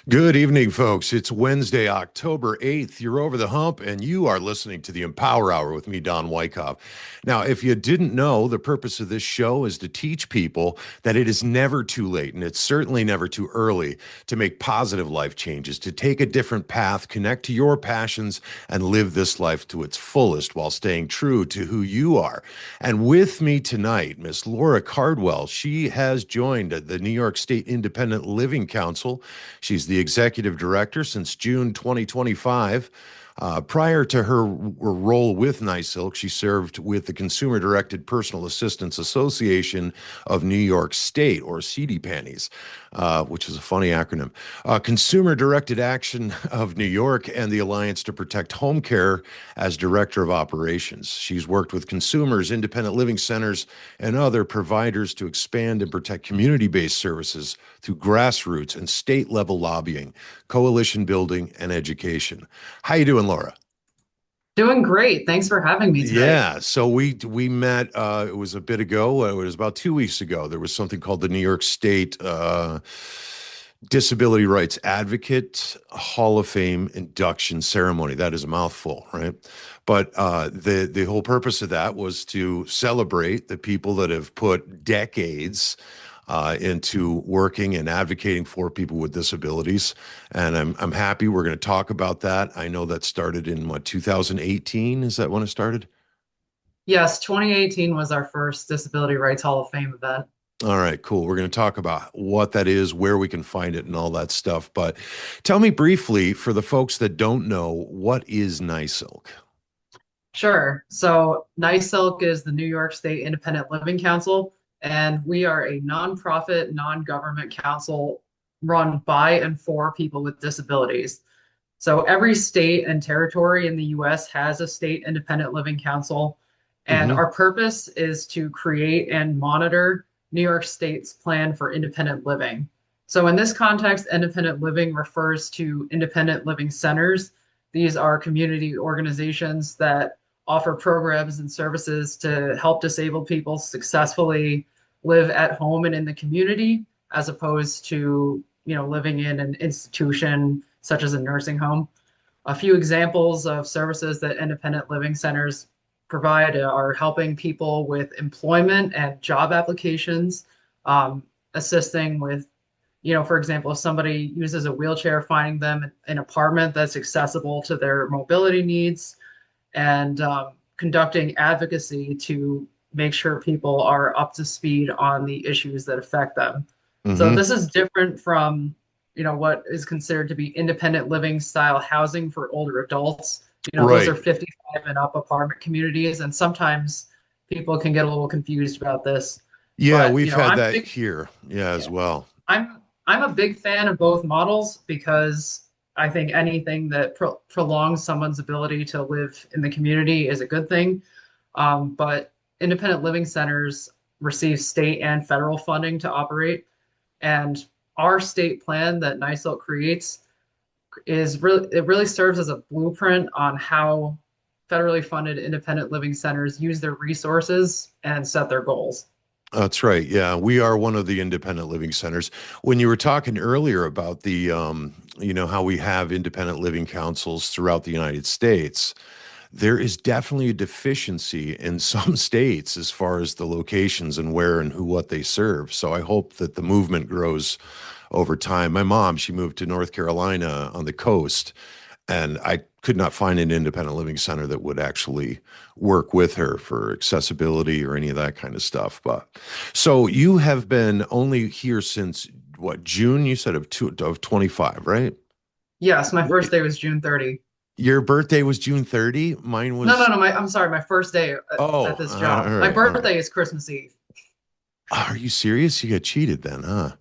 Good evening, folks. It's Wednesday, October 8th. You're over the hump, and you are listening to the Empower Hour with me, Don Wyckoff. Now, if you didn't know, the purpose of this show is to teach people that it is never too late, and it's certainly never too early to make positive life changes, to take a different path, connect to your passions, and live this life to its fullest while staying true to who you are. And with me tonight, Miss Laura Cardwell. She has joined the New York State Independent Living Council. She's the executive director since June 2025. Prior to her role with NYSILC, she served with the Consumer Directed Personal Assistance Association of New York State, or CDPANYs, which is a funny acronym. Consumer Directed Action of New York and the Alliance to Protect Home Care as Director of Operations. She's worked with consumers, independent living centers, and other providers to expand and protect community-based services through grassroots and state-level lobbying, coalition building, and education. How you doing, Laura? Doing great. Thanks for having me tonight. Yeah, so we met. It was a bit ago. It was about 2 weeks ago. There was something called the New York State Disability Rights Advocate Hall of Fame induction ceremony. That is a mouthful, right? But the whole purpose of that was to celebrate the people that have put decades into working and advocating for people with disabilities. And I'm happy we're going to talk about that. I know that started in what, 2018? Is that when it started? Yes, 2018 was our first Disability Rights Hall of Fame event. All right, cool. We're going to talk about what that is, where we can find it, and all that stuff. But tell me briefly, for the folks that don't know, what is NYSILC? Sure. So NYSILC is the New York State Independent Living Council, and we are a nonprofit, non-government council run by and for people with disabilities. So every state and territory in the US has a state independent living council, and Hmm. our purpose is to create and monitor New York State's plan for independent living. So in this context, independent living refers to independent living centers. These are community organizations that offer programs and services to help disabled people successfully live at home and in the community, as opposed to, living in an institution such as a nursing home. A few examples of services that independent living centers provide are helping people with employment and job applications, assisting with, for example, if somebody uses a wheelchair, finding them an apartment that's accessible to their mobility needs, and conducting advocacy to make sure people are up to speed on the issues that affect them. So Hmm. this is different from, what is considered to be independent living style housing for older adults. Those are Right. 55 and up apartment communities, and sometimes people can get a little confused about this. Yeah, But, we've had I'm that big, here. Yeah, as yeah, well. I'm a big fan of both models because I think anything that prolongs someone's ability to live in the community is a good thing. But independent living centers receive state and federal funding to operate. And our state plan that NYSIL creates it really serves as a blueprint on how federally funded independent living centers use their resources and set their goals. That's right. Yeah, we are one of the independent living centers. When you were talking earlier about how we have independent living councils throughout the United States, there is definitely a deficiency in some states as far as the locations and where and who what they serve. So I hope that the movement grows over time. My mom, she moved to North Carolina on the coast, and I could not find an independent living center that would actually work with her for accessibility or any of that kind of stuff. But so you have been only here since what, June, you said, of 25, right? Yes, my first Wait, day was June 30. your birthday was June 30? Mine No, no, was, no. I'm sorry. My first day at oh, this all job. My right, all right. birthday is Christmas Eve. Are you serious? You got cheated then, huh?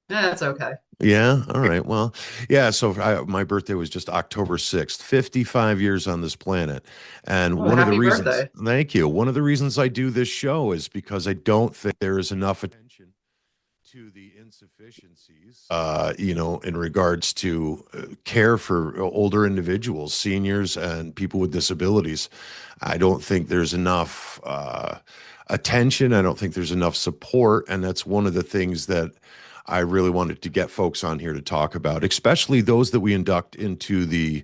Yeah, that's okay. Yeah. All right. Well, yeah. So my birthday was just October 6th, 55 years on this planet. And Oh, one of the happy reasons, birthday. thank you. One of the reasons I do this show is because I don't think there is enough attention to the insufficiencies, in regards to care for older individuals, seniors, and people with disabilities. I don't think there's enough attention. I don't think there's enough support. And that's one of the things that I really wanted to get folks on here to talk about, especially those that we induct into the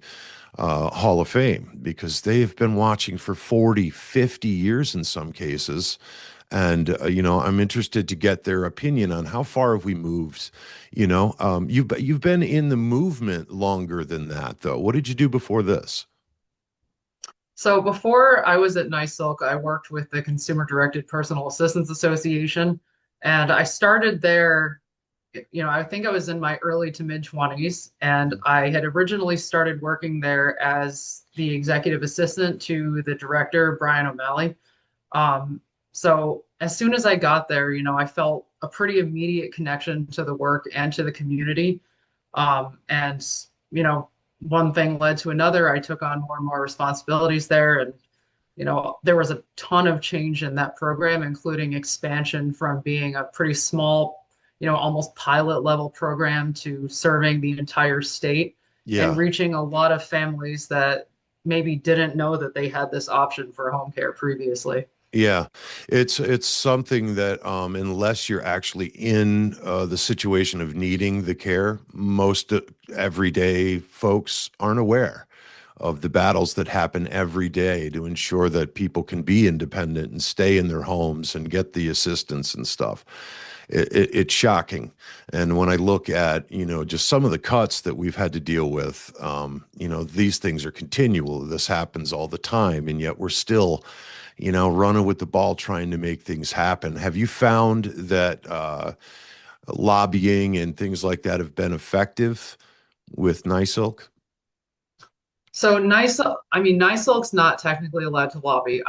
Hall of Fame, because they've been watching for 40, 50 years in some cases. And, I'm interested to get their opinion on how far have we moved. You've been in the movement longer than that, though. What did you do before this? So before I was at NYSILC, I worked with the Consumer Directed Personal Assistance Association, and I started there. I think I was in my early to mid 20s, and I had originally started working there as the executive assistant to the director, Brian O'Malley. So as soon as I got there, I felt a pretty immediate connection to the work and to the community. And, one thing led to another. I took on more and more responsibilities there. And, there was a ton of change in that program, including expansion from being a pretty small, almost pilot level program to serving the entire state and Yeah. reaching a lot of families that maybe didn't know that they had this option for home care previously. Yeah, it's something that unless you're actually in the situation of needing the care, most everyday folks aren't aware of the battles that happen every day to ensure that people can be independent and stay in their homes and get the assistance and stuff. It's shocking. And when I look at, just some of the cuts that we've had to deal with, these things are continual. This happens all the time, and yet we're still running with the ball trying to make things happen. Have you found that lobbying and things like that have been effective with NYSILC? So NYSILC's not technically allowed to lobby.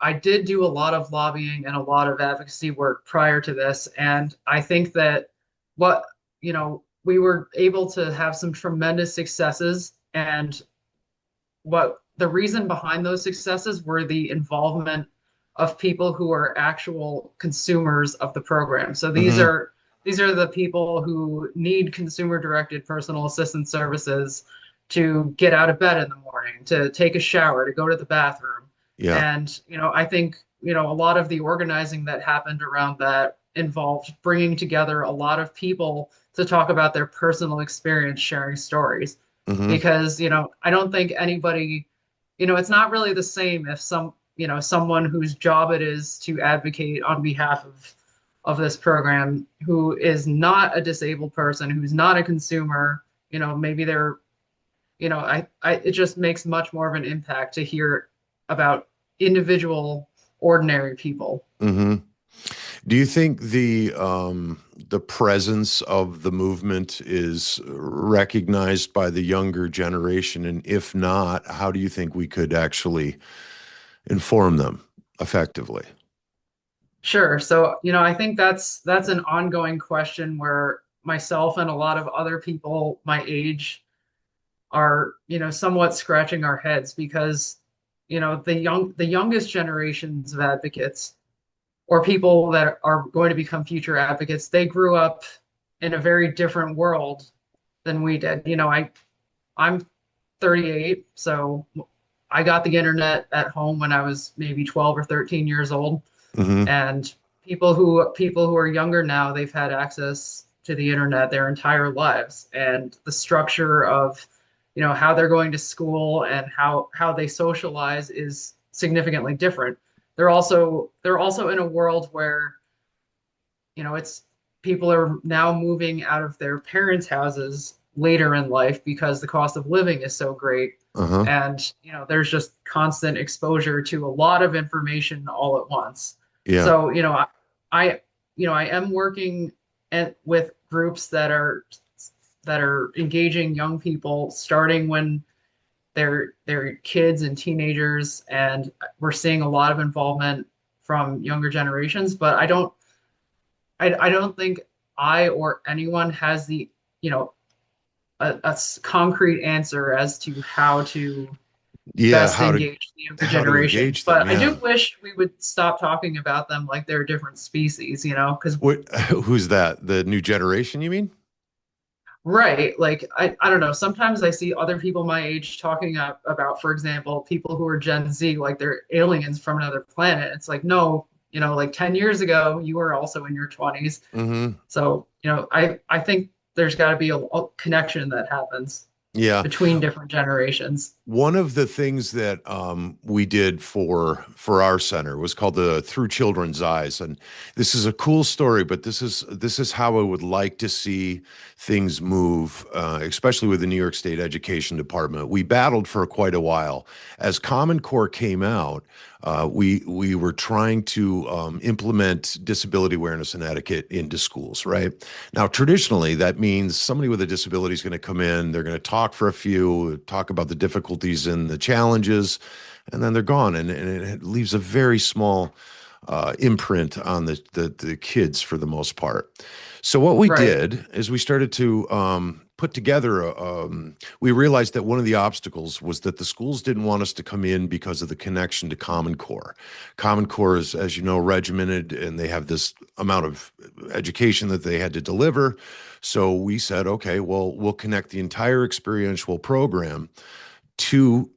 I did do a lot of lobbying and a lot of advocacy work prior to this, and I think that what, we were able to have some tremendous successes, and what the reason behind those successes were the involvement of people who are actual consumers of the program. So Hmm. these are the people who need consumer directed personal assistance services to get out of bed in the morning, to take a shower, to go to the bathroom. Yeah. And, I think, a lot of the organizing that happened around that involved bringing together a lot of people to talk about their personal experience, sharing stories. Hmm. Because, I don't think anybody, it's not really the same if someone whose job it is to advocate on behalf of this program, who is not a disabled person, who's not a consumer, maybe they're, it just makes much more of an impact to hear about individual ordinary people. Hmm. Do you think the presence of the movement is recognized by the younger generation? And if not, how do you think we could actually inform them effectively? Sure. So, I think that's an ongoing question where myself and a lot of other people my age are, somewhat scratching our heads because, the youngest generations of advocates or people that are going to become future advocates, they grew up in a very different world than we did. I'm 38, so I got the internet at home when I was maybe 12 or 13 years old. Hmm. And people who are younger now, they've had access to the internet their entire lives, and the structure of, how they're going to school and how they socialize is significantly different. They're also in a world where, it's people are now moving out of their parents' houses later in life because the cost of living is so great. Uh-huh. And, there's just constant exposure to a lot of information all at once. Yeah. So, I, I am working with groups that are engaging young people starting when they're kids and teenagers, and we're seeing a lot of involvement from younger generations. But I don't think I or anyone has the, concrete answer as to how to Yeah. best engage the younger How to generation. engage them. But I do Yeah. wish we would stop talking about them like they're different species, because What, who's that? The new generation, you mean? right, like I don't know. Sometimes I see other people my age talking about, for example, people who are Gen Z, like they're aliens from another planet. It's like, no, like 10 years ago, you were also in your 20s. Hmm. So, I think there's got to be a connection that happens Yeah. between different generations. One of the things that we did for our center was called the Through Children's Eyes, and this is a cool story. But this is how I would like to see things move, especially with the New York State Education Department. We battled for quite a while as Common Core came out. We were trying to implement disability awareness and etiquette into schools. Right now, traditionally, that means somebody with a disability is going to come in. They're going to talk for a few, talk about the difficulties and the challenges, and then they're gone. And it leaves a very small imprint on the kids for the most part. So what we Right. did is we started to put together. We realized that one of the obstacles was that the schools didn't want us to come in because of the connection to Common Core. Common Core is, as you know, regimented, and they have this amount of education that they had to deliver. So we said, okay, well, we'll connect the entire experiential program to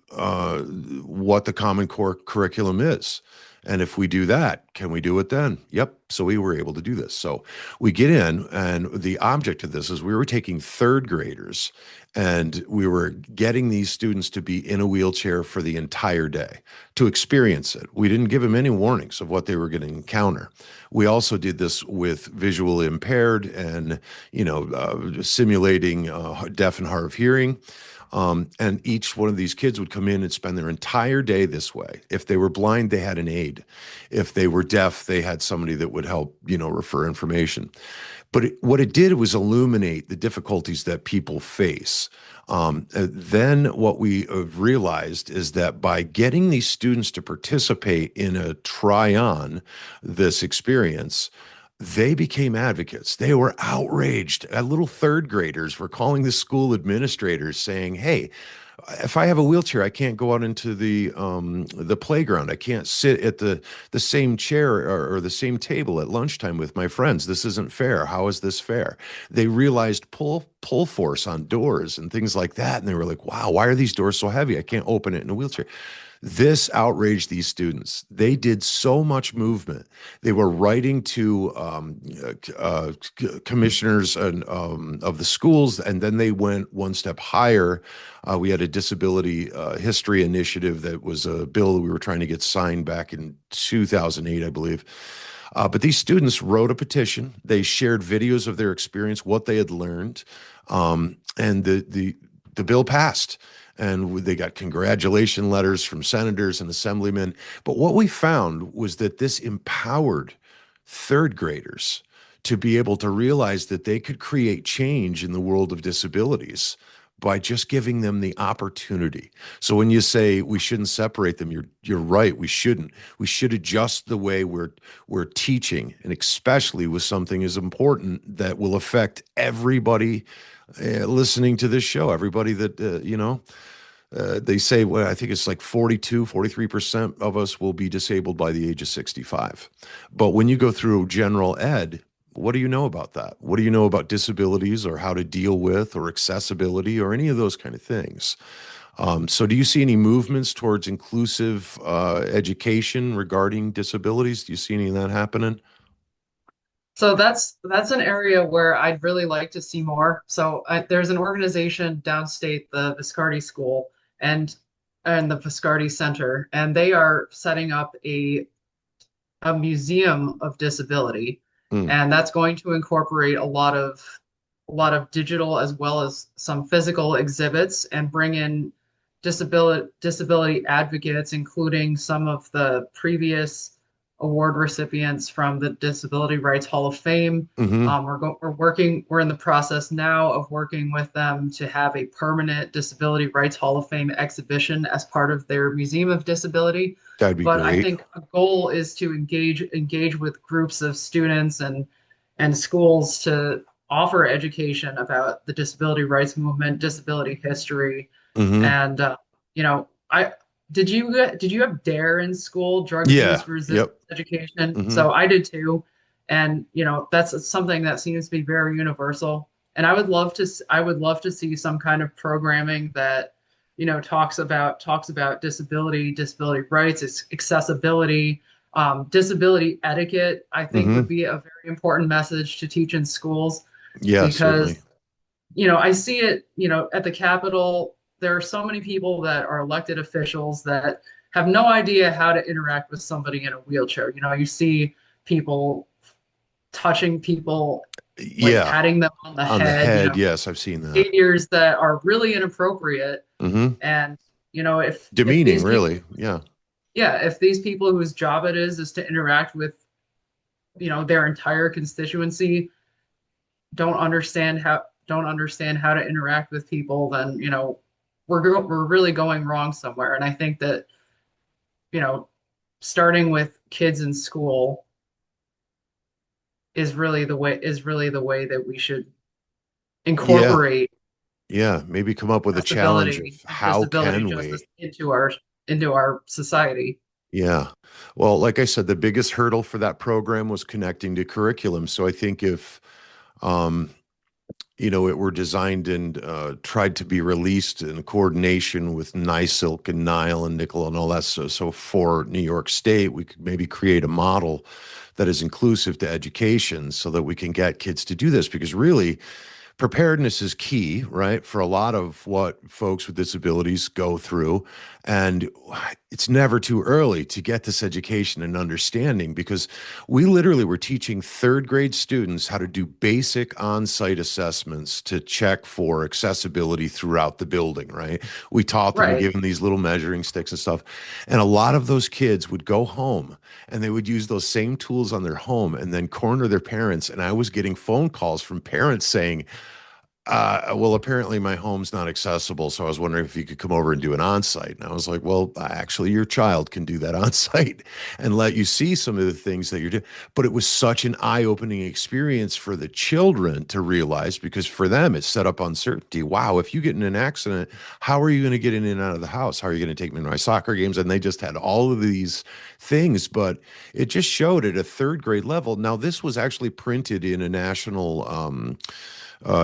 what the Common Core curriculum is. And if we do that, can we do it then? Yep. So we were able to do this. So we get in, and the object of this is we were taking third graders and we were getting these students to be in a wheelchair for the entire day to experience it. We didn't give them any warnings of what they were going to encounter. We also did this with visually impaired and, simulating deaf and hard of hearing. And each one of these kids would come in and spend their entire day this way. If they were blind, they had an aide. If they were deaf, they had somebody that would help, refer information. But what it did was illuminate the difficulties that people face. Then what we have realized is that by getting these students to participate in a try on this experience, they became advocates. They were outraged. Little third graders were calling the school administrators saying, "Hey, if I have a wheelchair, I can't go out into the playground. I can't sit at the same chair or the same table at lunchtime with my friends. This isn't fair. How is this fair?" They realized pull force on doors and things like that, and they were like, "Wow, why are these doors so heavy? I can't open it in a wheelchair." This outraged these students. They did so much movement. They were writing to commissioners of the schools, and then they went one step higher. We had a disability history initiative that was a bill that we were trying to get signed back in 2008, I believe. But these students wrote a petition. They shared videos of their experience, what they had learned, and the bill passed. And they got congratulation letters from senators and assemblymen. But what we found was that this empowered third graders to be able to realize that they could create change in the world of disabilities by just giving them the opportunity. So when you say we shouldn't separate them, you're right. We shouldn't. We should adjust the way we're teaching, and especially with something as important that will affect everybody listening to this show. Everybody that they say, well, I think it's like 43% of us will be disabled by the age of 65. But when you go through general ed, what do you know about that? What do you know about disabilities or how to deal with or accessibility or any of those kind of things? So do you see any movements towards inclusive education regarding disabilities? Do you see any of that happening? So that's an area where I'd really like to see more. So there's an organization downstate, the Viscardi School and the Viscardi Center, and they are setting up a museum of disability, Mm, and that's going to incorporate a lot of digital as well as some physical exhibits and bring in disability advocates, including some of the previous award recipients from the Disability Rights Hall of Fame. hmm. We're in the process now of working with them to have a permanent Disability Rights Hall of Fame exhibition as part of their Museum of Disability. That'd be But I great. think a goal is to engage with groups of students and schools to offer education about the disability rights movement, disability history, Hmm. and I did you have DARE in school, drug Yeah. abuse resistance Yep. education? Hmm. So I did too, and that's something that seems to be very universal. And I would love to see some kind of programming that talks about disability rights, its accessibility, Disability etiquette, I think, would Hmm. be a very important message to teach in schools Yeah, certainly. because, I see it, at the Capitol, there are so many people that are elected officials that have no idea how to interact with somebody in a wheelchair. You see people touching people, like Yeah, patting them on the on the head, head. Yes, I've seen that. behaviors that are really inappropriate. Hmm. And, if Demeaning, these people, really. Yeah. yeah, if these people whose job it is to interact with, their entire constituency don't understand how to interact with people, then, we're really going wrong somewhere. And I think that, you know, starting with kids in school is really the way that we should Yeah. incorporate Yeah. Maybe come up with a challenge of accessibility and how disability can justice we? into our society. Yeah. Well, like I said, the biggest hurdle for that program was connecting to curriculum. So I think if, um, it were designed and tried to be released in coordination with NYSILC and Nile and Nickel and all that. So for New York State, we could maybe create a model that is inclusive to education so that we can get kids to do this because really preparedness is key, right, for a lot of what folks with disabilities go through. And it's never too early to get this education and understanding because we literally were teaching third grade students how to do basic on-site assessments to check for accessibility throughout the building, right? We taught them, we Right. gave them these little measuring sticks and stuff. And a lot of those kids would go home and they would use those same tools on their home and then corner their parents. And I was getting phone calls from parents saying, well, apparently my home's not accessible, so I was wondering if you could come over and do an on-site. And I was like, well, actually, your child can do that on-site and let you see some of the things that you're doing. But it was such an eye-opening experience for the children to realize because for them, it set up uncertainty. Wow, if you get in an accident, how are you going to get in and out of the house? How are you going to take me to my soccer games? And they just had all of these things, but it just showed at a third grade level. Now, this was actually printed in a national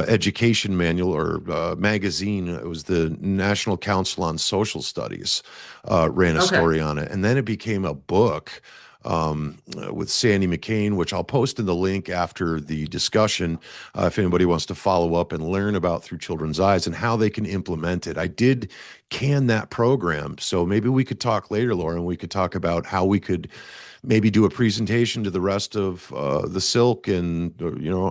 education manual or magazine. It was the National Council on Social Studies ran a Okay. story on it, and then it became a book with Sandy McCain, which I'll post in the link after the discussion if anybody wants to follow up and learn about Through Children's Eyes and how they can implement it. I did can that program, so maybe we could talk later, Laura, and we could talk about how we could maybe do a presentation to the rest of the Silk and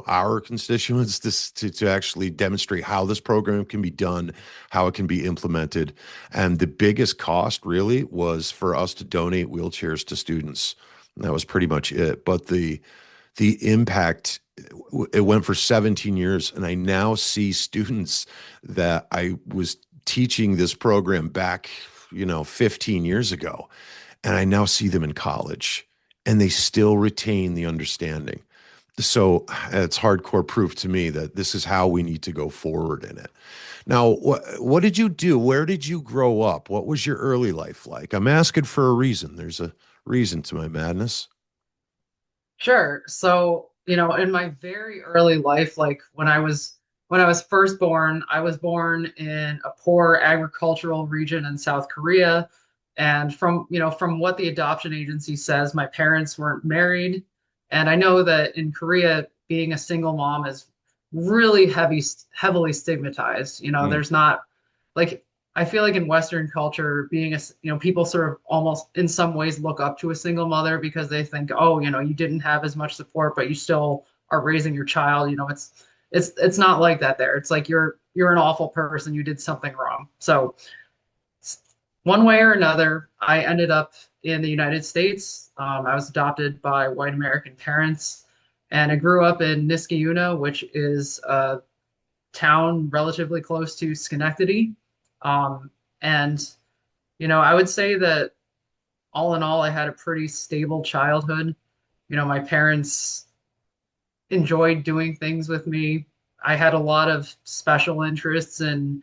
our constituents to actually demonstrate how this program can be done, how it can be implemented, and the biggest cost really was for us to donate wheelchairs to students. And that was pretty much it. But the impact it went for 17 years, and I now see students that I was teaching this program back 15 years ago and I now see them in college and they still retain the understanding. So it's hardcore proof to me that this is how we need to go forward in it. Now, what did you do? Where did you grow up? What was your early life like? I'm asking for a reason. There's a reason to my madness. Sure. So, in my very early life, like when I was first born, I was born in a poor agricultural region in South Korea. And from what the adoption agency says, my parents weren't married. And I know that in Korea, being a single mom is really heavily stigmatized. Mm. There's not like I feel like in Western culture, people sort of almost in some ways look up to a single mother because they think, oh, you didn't have as much support, but you still are raising your child. It's not like that there. It's like you're an awful person. You did something wrong. So one way or another, I ended up in the United States. I was adopted by white American parents, and I grew up in Niskayuna, which is a town relatively close to Schenectady. And I would say that all in all, I had a pretty stable childhood. My parents enjoyed doing things with me. I had a lot of special interests in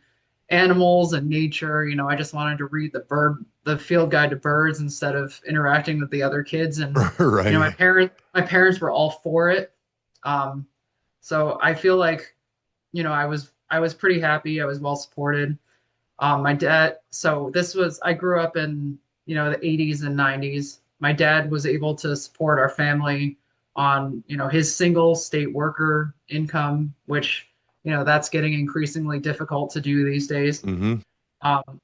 animals and nature. I just wanted to read the field guide to birds instead of interacting with the other kids. And my Right. parents were all for it. Um, so I feel like I was pretty happy. I was well supported. My dad. So I grew up in the 80s and 90s. my dad was able to support our family on, his single state worker income, which, that's getting increasingly difficult to do these days. Mm-hmm. Um,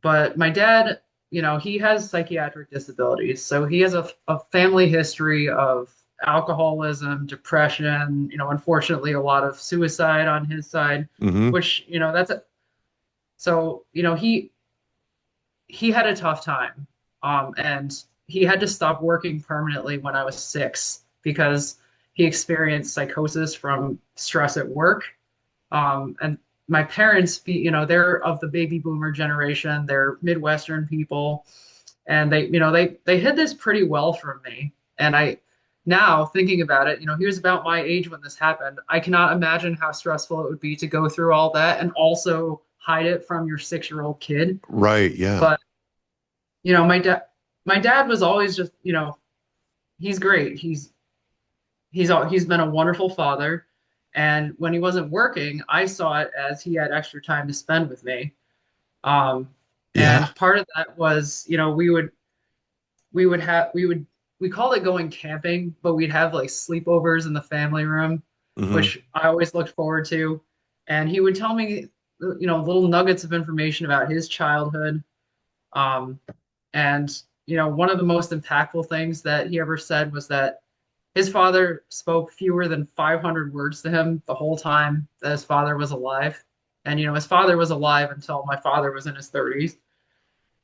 but my dad, he has psychiatric disabilities. So he has a family history of alcoholism, depression, unfortunately, a lot of suicide on his side, Mm-hmm. which, so, he had a tough time. And he had to stop working permanently when I was 6 because he experienced psychosis from stress at work. And my parents, they're of the baby boomer generation. They're Midwestern people, and they hid this pretty well from me. And now thinking about it, he was about my age when this happened. I cannot imagine how stressful it would be to go through all that and also hide it from your 6-year-old kid. Right. Yeah. But my dad was always just, he's great. He's been a wonderful father. And when he wasn't working, I saw it as he had extra time to spend with me. Um, Yeah. and part of that was, we called it going camping, but we'd have like sleepovers in the family room, Mm-hmm. which I always looked forward to. And he would tell me, little nuggets of information about his childhood. Um, and, one of the most impactful things that he ever said was that his father spoke fewer than 500 words to him the whole time that his father was alive. And, his father was alive until my father was in his 30s.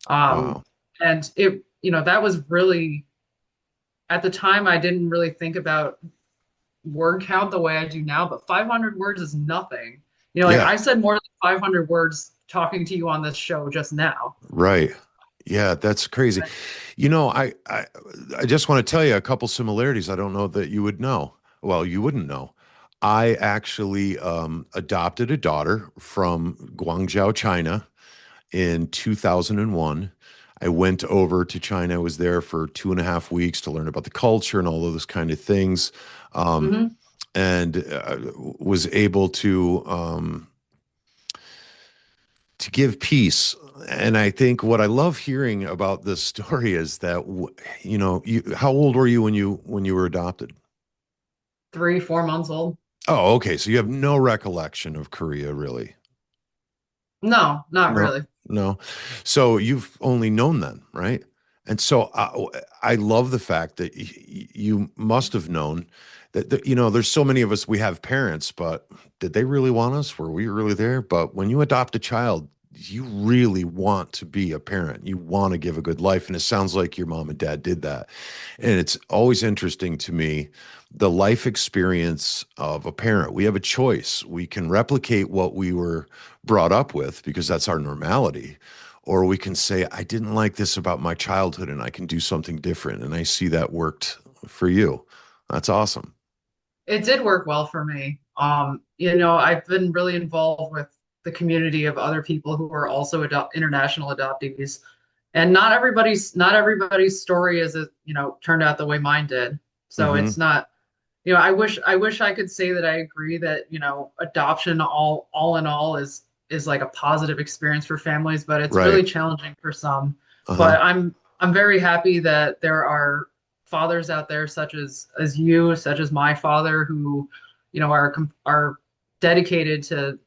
Um, Wow. and that was really, at the time, I didn't really think about word count the way I do now, but 500 words is nothing. Like Yeah. I said more than 500 words talking to you on this show just now. Right. Yeah, that's crazy. I just want to tell you a couple similarities I don't know that you would know. Well, you wouldn't know. I actually adopted a daughter from Guangzhou, China in 2001. I went over to China. I was there for 2.5 weeks to learn about the culture and all of those kind of things. Um, Hmm. and was able to give peace. And I think what I love hearing about this story is that how old were you when you were adopted? 3, 4 months old. Oh, okay. So you have no recollection of Korea, really. No, not No, really. no. So you've only known them, right? And so I love the fact that you must have known that there's so many of us, we have parents, but did they really want us? Were we really there? But when you adopt a child, you really want to be a parent. You want to give a good life. And it sounds like your mom and dad did that. And it's always interesting to me the life experience of a parent. We have a choice. We can replicate what we were brought up with because that's our normality. Or we can say, I didn't like this about my childhood and I can do something different. And I see that worked for you. That's awesome. It did work well for me. I've been really involved with the community of other people who are also international adoptees, and not everybody's story is turned out the way mine did. So Hmm. it's not. I wish I could say that I agree that adoption all in all is like a positive experience for families, but it's Right. really challenging for some. Uh-huh. But I'm very happy that there are fathers out there such as you, such as my father, who are dedicated to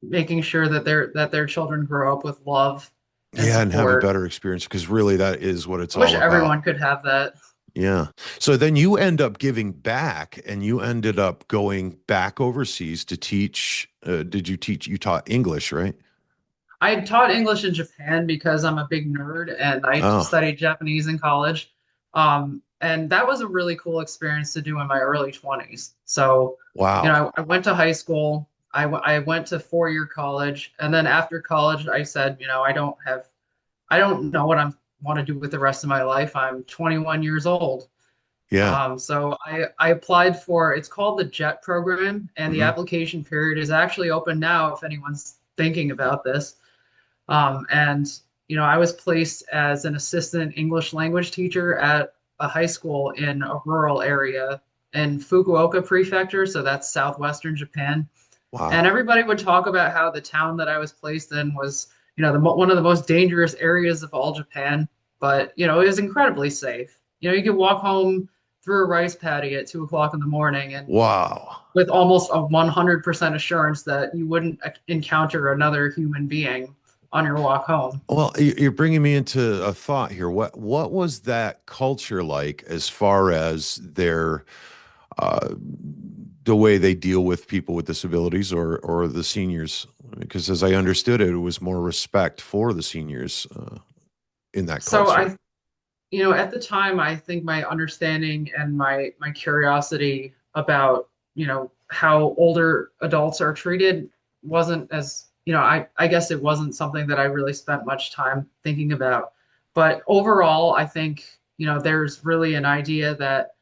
making sure that their children grow up with love and Yeah, and have a support. better experience because really that is what it's I wish all about. everyone could have that. Yeah. So then you end up giving back and you ended up going back overseas to teach. Did you teach? You taught English, right? I taught English in Japan because I'm a big nerd and I Oh, studied Japanese in college. And that was a really cool experience to do in my early 20s. So, wow. I went to high school, I went to 4-year college, and then after college, I said, I don't know what I want to do with the rest of my life. I'm 21 years old. Yeah. So I applied for, it's called the JET program, and the Hmm. application period is actually open now if anyone's thinking about this. And I was placed as an assistant English language teacher at a high school in a rural area in Fukuoka Prefecture, so that's southwestern Japan. And Wow. everybody would talk about how the town that I was placed in was, one of the most dangerous areas of all Japan. but it was incredibly safe. You could walk home through a rice paddy at 2 o'clock in the morning and Wow. with almost a 100% assurance that you wouldn't encounter another human being on your walk home. Well, you're bringing me into a thought here. What was that culture like as far as their uh, the way they deal with people with disabilities or the seniors? Because as I understood it, it was more respect for the seniors in that So culture. at the time, I think my understanding and my curiosity about, how older adults are treated wasn't as, I guess it wasn't something that I really spent much time thinking about. But overall, I think, there's really an idea that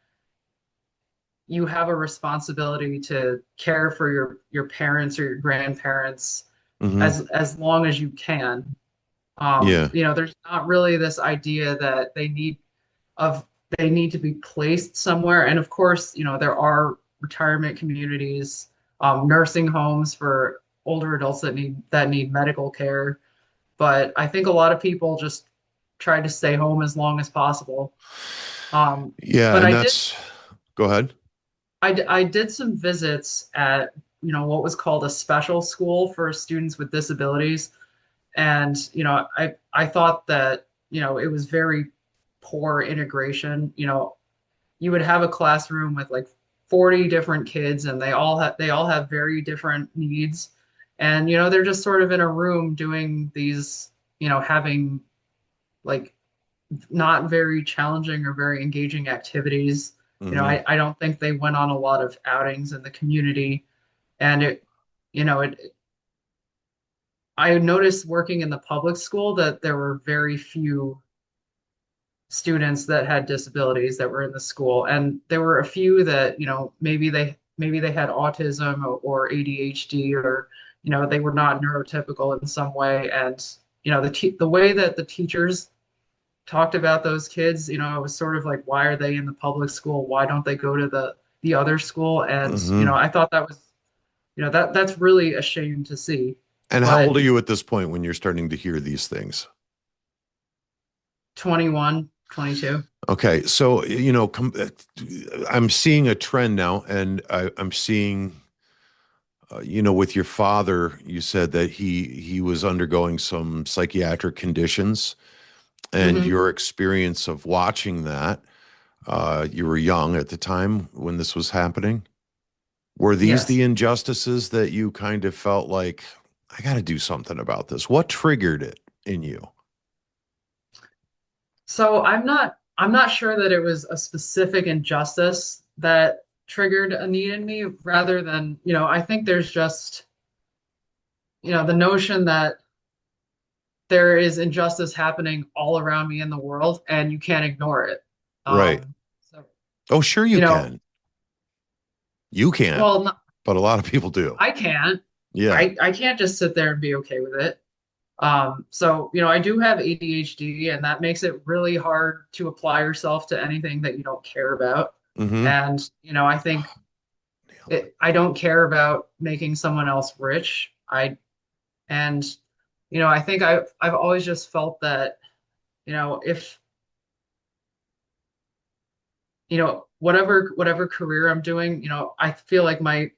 you have a responsibility to care for your parents or your grandparents Hmm. as long as you can. Yeah. There's not really this idea that of they need to be placed somewhere. And of course, there are retirement communities, nursing homes for older adults that need medical care. But I think a lot of people just try to stay home as long as possible. Um, Yeah, but and I did that's go ahead. I did some visits at what was called a special school for students with disabilities, and I thought that it was very poor integration. You would have a classroom with like 40 different kids, and they all have very different needs, and they're just sort of in a room doing these, having like not very challenging or very engaging activities. Hmm. I don't think they went on a lot of outings in the community. And I noticed working in the public school that there were very few students that had disabilities that were in the school. And there were a few that, maybe they had autism or ADHD, or, they were not neurotypical in some way. And, the way that the teachers talked about those kids, it was sort of like, why are they in the public school? Why don't they go to the other school? And, Hmm. I thought that was, that's really a shame to see. And how old But are you at this point when you're starting to hear these things? 21, 22. Okay, so I'm seeing a trend now, and I'm seeing, with your father, you said that he was undergoing some psychiatric conditions, and Hmm. your experience of watching that, you were young at the time when this was happening. Were these the Yes. injustices that you kind of felt like, I got to do something about this? What triggered it in you? So I'm not sure that it was a specific injustice that triggered a need in me, rather than, I think there's just, the notion that there is injustice happening all around me in the world and you can't ignore it. Right. So, Oh, sure you you know, can. You can't, well, but a lot of people do. I can't. Yeah. I can't just sit there and be okay with it. So, I do have ADHD, and that makes it really hard to apply yourself to anything that you don't care about. Mm-hmm. And, I think I don't care about making someone else rich. And, I think I've always just felt that, if, whatever career I'm doing, I feel like my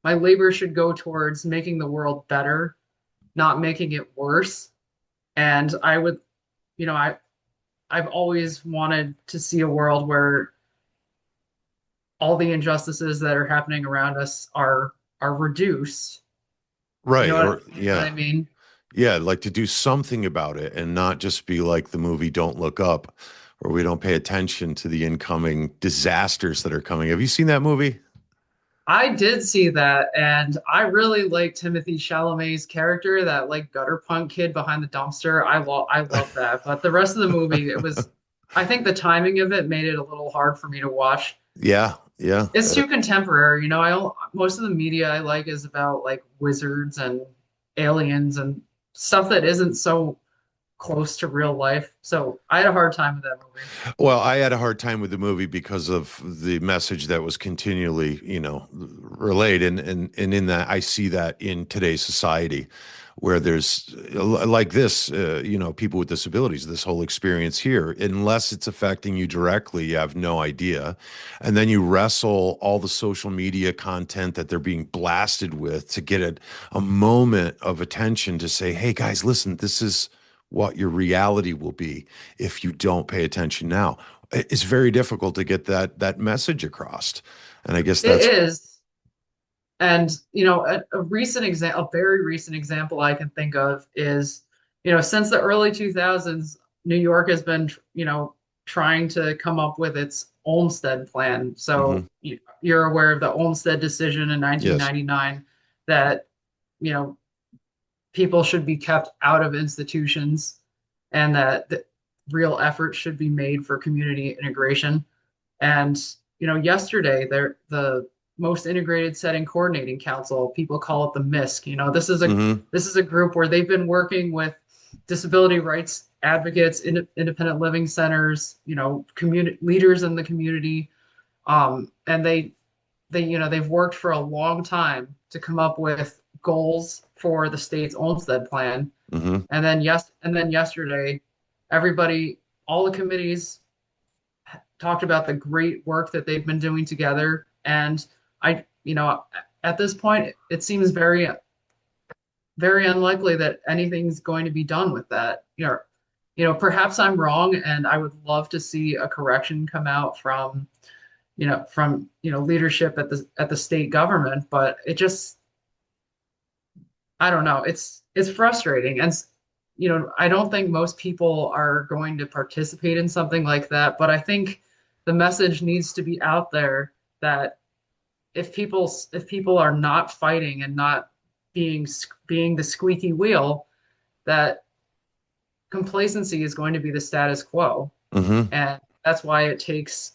labor should go towards making the world better, not making it worse. And I would, you know, I I've always wanted to see a world where all the injustices that are happening around us are reduced. You know Right. what, Or, you know what yeah. I mean? Yeah. Like to do something about it and not just be like the movie Don't Look Up, where we don't pay attention to the incoming disasters that are coming. Have you seen that movie? I did see that, and I really like Timothy Chalamet's character, that like gutter punk kid behind the dumpster. I love that. But the rest of the movie, I think the timing of it made it a little hard for me to watch. Yeah. Yeah. It's too contemporary, most of the media I like is about like wizards and aliens and stuff that isn't so close to real life. So I had a hard time with that movie. Well, I had a hard time with the movie because of the message that was continually, relayed. And in that, I see that in today's society where there's like this, people with disabilities, this whole experience here, unless it's affecting you directly, you have no idea. And then you wrestle all the social media content that they're being blasted with to get a moment of attention to say, hey guys, listen, this is what your reality will be if you don't pay attention now. It's very difficult to get that message across. And I guess It that's is. And, a recent example, a very recent example I can think of is, since the early 2000s, New York has been, trying to come up with its Olmstead plan. mhm, So you're aware of the Olmstead decision in yes. 1999 that, you know, people should be kept out of institutions and that the real effort should be made for community integration. And yesterday the most integrated setting coordinating council, people call it the MISC. Hmm. This is a group where they've been working with disability rights advocates, independent living centers, community leaders in the community, and they've worked for a long time to come up with goals for the state's Olmstead plan. Hmm. And then yesterday, everybody, all the committees talked about the great work that they've been doing together. And at this point, it seems very, very unlikely that anything's going to be done with that. Perhaps I'm wrong, and I would love to see a correction come out from leadership at the state government, but it just, I don't know. It's frustrating. And I don't think most people are going to participate in something like that, but I think the message needs to be out there that if people are not fighting and not being the squeaky wheel, that complacency is going to be the status quo. Hmm. And that's why it takes,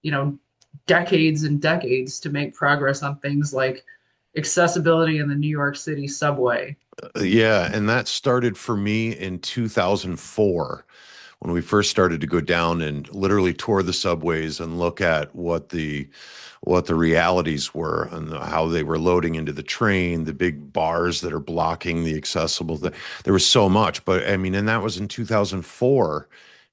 you know, decades and decades to make progress on things like accessibility in the New York City subway. Yeah, and that started for me in 2004 when we first started to go down and literally tour the subways and look at what the realities were and how they were loading into the train, the big bars that are blocking the accessible. There was so much, but I mean, and that was in 2004,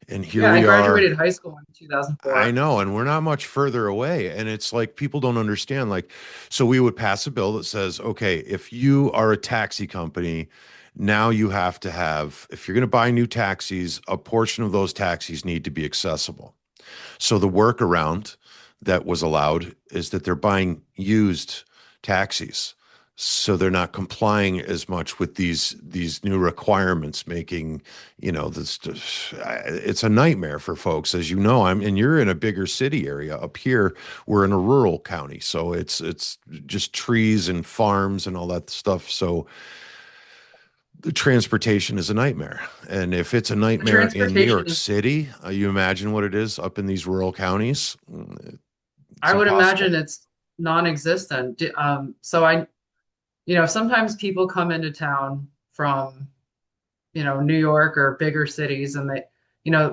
and here Yeah, I we are. graduated high school in I 2004. know, and we're not much further away. And it's like people don't understand. Like, so we would pass a bill that says, okay, if you are a taxi company, now you have to have, if you're going to buy new taxis, a portion of those taxis need to be accessible. So the workaround that was allowed is that they're buying used taxis. So they're not complying as much with these new requirements, making, this it's a nightmare for folks. As you know, and you're in a bigger city area. Up here, we're in a rural county. So it's just trees and farms and all that stuff. So the transportation is a nightmare. And if it's a The nightmare in New transportation York is, City, you imagine what it is up in these rural counties. It's I would impossible. imagine it's non-existent. Sometimes people come into town from, New York or bigger cities, and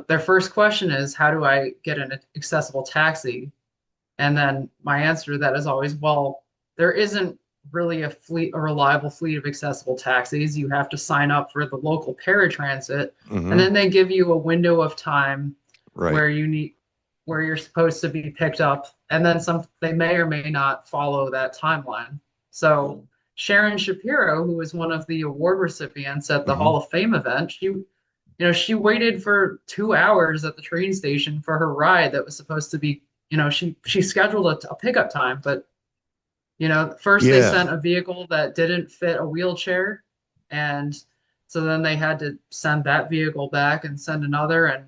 their first question is, how do I get an accessible taxi? And then my answer to that is always, well, there isn't really a reliable fleet of accessible taxis. You have to sign up for the local paratransit, and Hmm. then they give you a window of time Right. where where you're supposed to be picked up, and then they may or may not follow that timeline. So Sharon Shapiro, who was one of the award recipients at the Hmm. Hall of Fame event, she waited for 2 hours at the train station for her ride that was supposed to be, she scheduled a pickup time, but first they Yeah. sent a vehicle that didn't fit a wheelchair, and so then they had to send that vehicle back and send another, and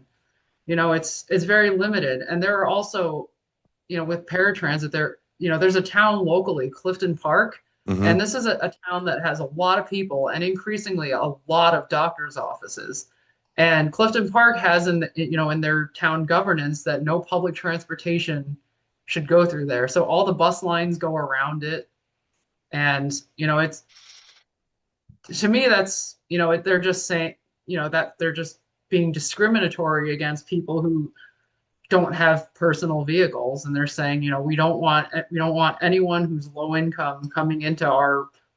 it's very limited. And there are also, with paratransit, there's a town locally, Clifton Park, and Hmm. this is a town that has a lot of people and increasingly a lot of doctors' offices. And Clifton Park has in their town governance that no public transportation should go through there. So all the bus lines go around it. And, it's to me, that's, they're just saying, that they're just being discriminatory against people who don't have personal vehicles, and they're saying we don't want anyone who's low income coming into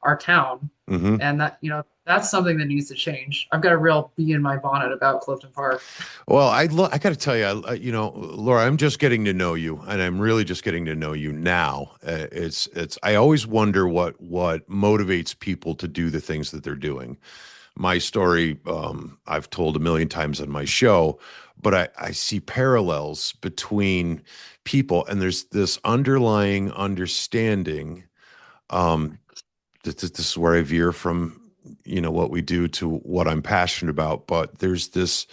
our town. Hmm. And that, that's something that needs to change. I've got a real bee in my bonnet about Clifton Park. Well, I got to tell you, Laura, I'm just getting to know you, and I'm really just getting to know you now. It's. I always wonder what motivates people to do the things that they're doing. My story, I've told a million times on my show, but I see parallels between people, and there's this underlying understanding. Um, this is where I veer from, what we do to what I'm passionate about. But there's this,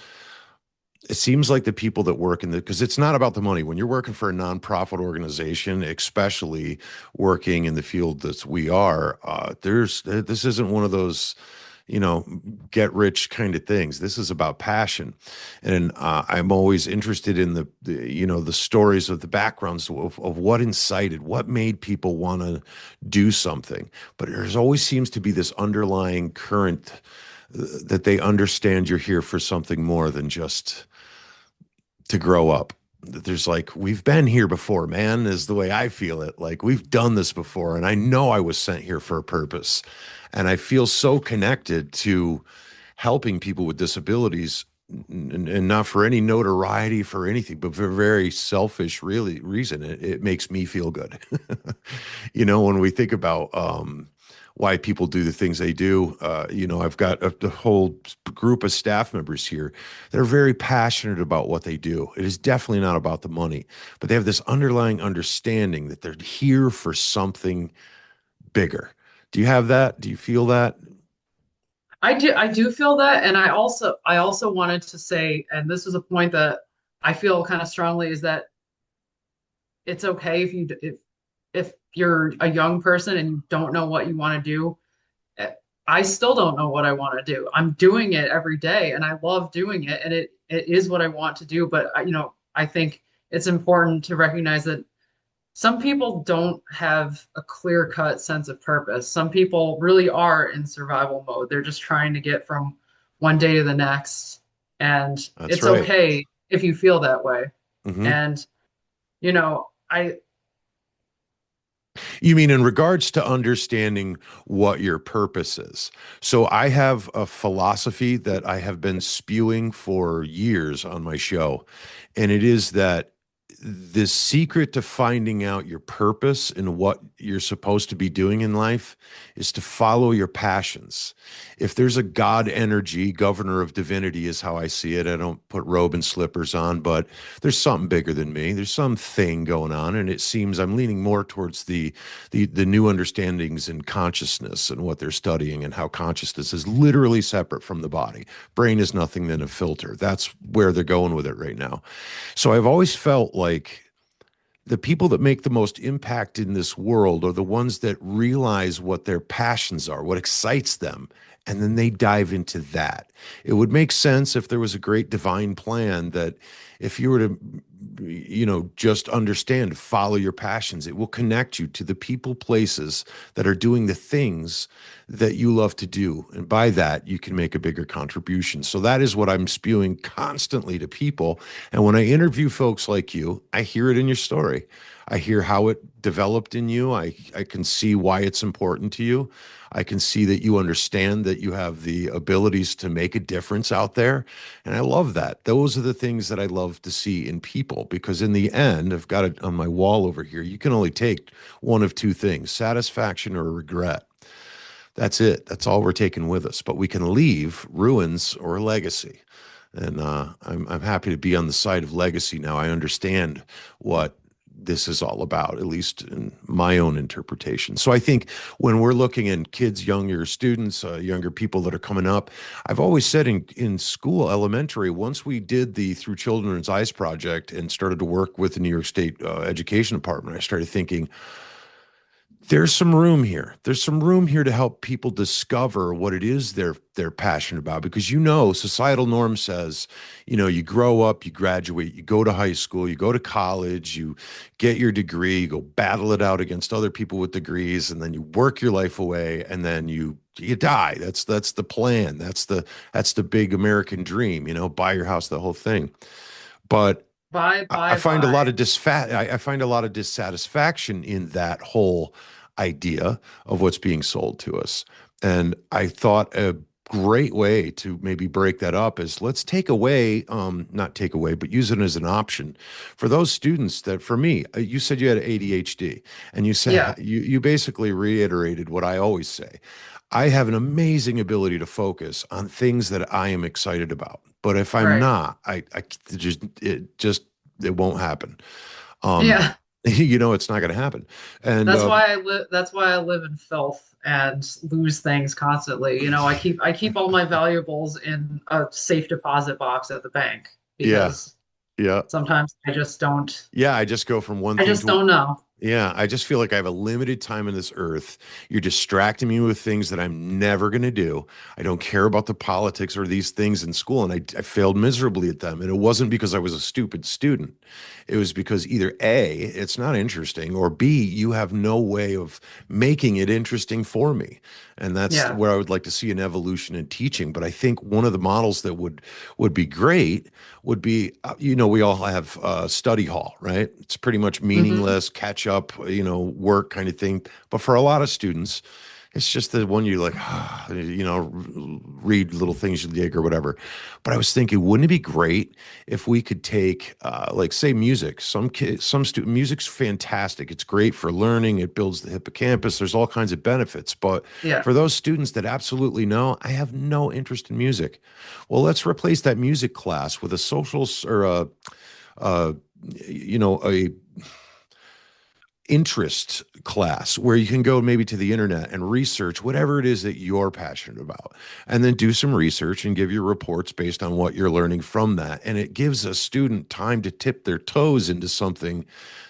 it seems like the people that work in the, because it's not about the money. When you're working for a nonprofit organization, especially working in the field that we are, this isn't one of those, get rich kind of things. This is about passion. And I'm always interested in the stories of the backgrounds of what incited, what made people want to do something. But there's always seems to be this underlying current that they understand you're here for something more than just to grow up. There's like, we've been here before, man, is the way I feel it. Like, we've done this before, and I know I was sent here for a purpose. And I feel so connected to helping people with disabilities, and not for any notoriety for anything, but for a very selfish, really reason. It makes me feel good. When we think about why people do the things they do, I've got a whole group of staff members here that are very passionate about what they do. It is definitely not about the money, but they have this underlying understanding that they're here for something bigger. Do you have that? Do you feel that? I do feel that, and I also wanted to say, and this is a point that I feel kind of strongly, is that it's okay if you're a young person and you don't know what you want to do. eh, I still don't know what I want to do. I'm doing it every day and I love doing it, and it is what I want to do. But I think it's important to recognize that some people don't have a clear-cut sense of purpose. Some people really are in survival mode. They're just trying to get from one day to the next. And That's it's right. okay if you feel that way. Hmm. And, I You mean in regards to understanding what your purpose is? So I have a philosophy that I have been spewing for years on my show, and it is that the secret to finding out your purpose and what you're supposed to be doing in life is to follow your passions. If there's a God energy, governor of divinity is how I see it. I don't put robe and slippers on, but there's something bigger than me. There's something going on, and it seems I'm leaning more towards the new understandings in consciousness and what they're studying, and how consciousness is literally separate from the body. Brain is nothing than a filter. That's where they're going with it right now. So I've always felt like the people that make the most impact in this world are the ones that realize what their passions are, what excites them, and then they dive into that. It would make sense if there was a great divine plan that if you were to, just understand, follow your passions, it will connect you to the people, places that are doing the things that you love to do. And by that, you can make a bigger contribution. So that is what I'm spewing constantly to people. And when I interview folks like you, I hear it in your story. I hear how it developed in you. I can see why it's important to you. I can see that you understand that you have the abilities to make a difference out there. And I love that. Those are the things that I love to see in people, because in the end, I've got it on my wall over here. You can only take one of two things: satisfaction or regret. That's it. That's all we're taking with us. But we can leave ruins or a legacy. And I'm happy to be on the side of legacy now. I understand what this is all about, at least in my own interpretation. So I think when we're looking at kids, younger students, younger people that are coming up, I've always said in school, elementary, once we did the Through Children's Eyes project and started to work with the New York State Education Department, I started thinking, there's some room here. There's some room here to help people discover what it is they're passionate about. Because societal norm says, you grow up, you graduate, you go to high school, you go to college, you get your degree, you go battle it out against other people with degrees, and then you work your life away, and then you die. That's the plan. That's the big American dream. Buy your house, the whole thing. But bye, I bye, find a lot bye. of I find a lot of dissatisfaction in that whole idea of what's being sold to us. And I thought a great way to maybe break that up is let's take away, not take away, but use it as an option for those students that, for me, you said you had ADHD, and you said Yeah, you basically reiterated what I always say. I have an amazing ability to focus on things that I am excited about. But if I'm right. not, just it won't happen. Um, Yeah. it's not going to happen. And That's why I live in filth and lose things constantly. I keep all my valuables in a safe deposit box at the bank yeah, because yeah, sometimes yeah. I just go from one I thing just to don't know. Yeah, I just feel like I have a limited time on this earth. You're distracting me with things that I'm never going to do. I don't care about the politics or these things in school, and I failed miserably at them. And it wasn't because I was a stupid student. It was because either A, it's not interesting, or B, you have no way of making it interesting for me. And that's Yeah. where I would like to see an evolution in teaching. But I think one of the models that would be great would be, we all have study hall, right? It's pretty much Hmm. meaningless, catch up, work kind of thing. But for a lot of students, it's just the one you like, read little things you dig or whatever. But I was thinking, wouldn't it be great if we could take, like, say, music? Music's fantastic. It's great for learning. It builds the hippocampus. There's all kinds of benefits. But Yeah. for those students that absolutely know, I have no interest in music. Well, let's replace that music class with a social or uh, a interest class where you can go maybe to the internet and research whatever it is that you're passionate about, and then do some research and give your reports based on what you're learning from that. And it gives a student time to tip their toes into something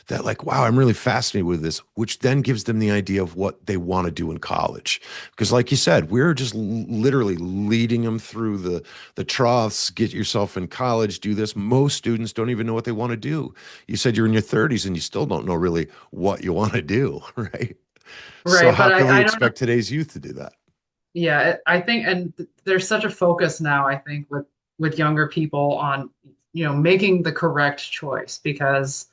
that, like, wow, I'm really fascinated with this, which then gives them the idea of what they want to do in college. Because like you said, we're just literally leading them through the troughs. Get yourself in college, do this. Most students don't even know what they want to do. You said you're in your 30s and you still don't know really what you want to do, right? So Right. how But can we I don't know. expect today's youth to do that? Yeah, I think, and there's such a focus now, I think, with younger people on, making the correct choice because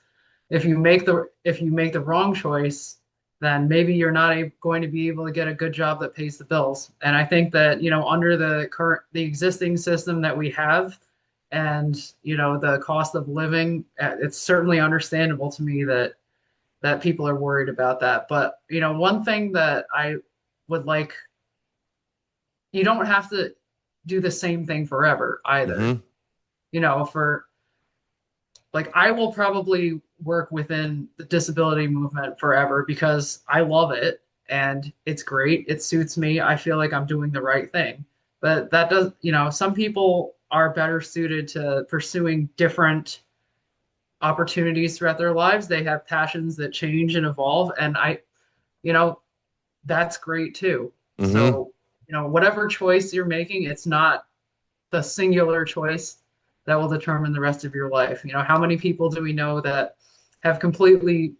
if you make the wrong choice, then maybe you're not going to be able to get a good job that pays the bills. And I think that, under the existing system that we have and, the cost of living, it's certainly understandable to me that people are worried about that. But, one thing that I would like, you don't have to do the same thing forever either. Hmm. For like I will probably work within the disability movement forever because I love it and it's great. It suits me. I feel like I'm doing the right thing. But that does, some people are better suited to pursuing different opportunities throughout their lives. They have passions that change and evolve. And you know, that's great too. Hmm. So, whatever choice you're making, it's not the singular choice that will determine the rest of your life. How many people do we know that have completely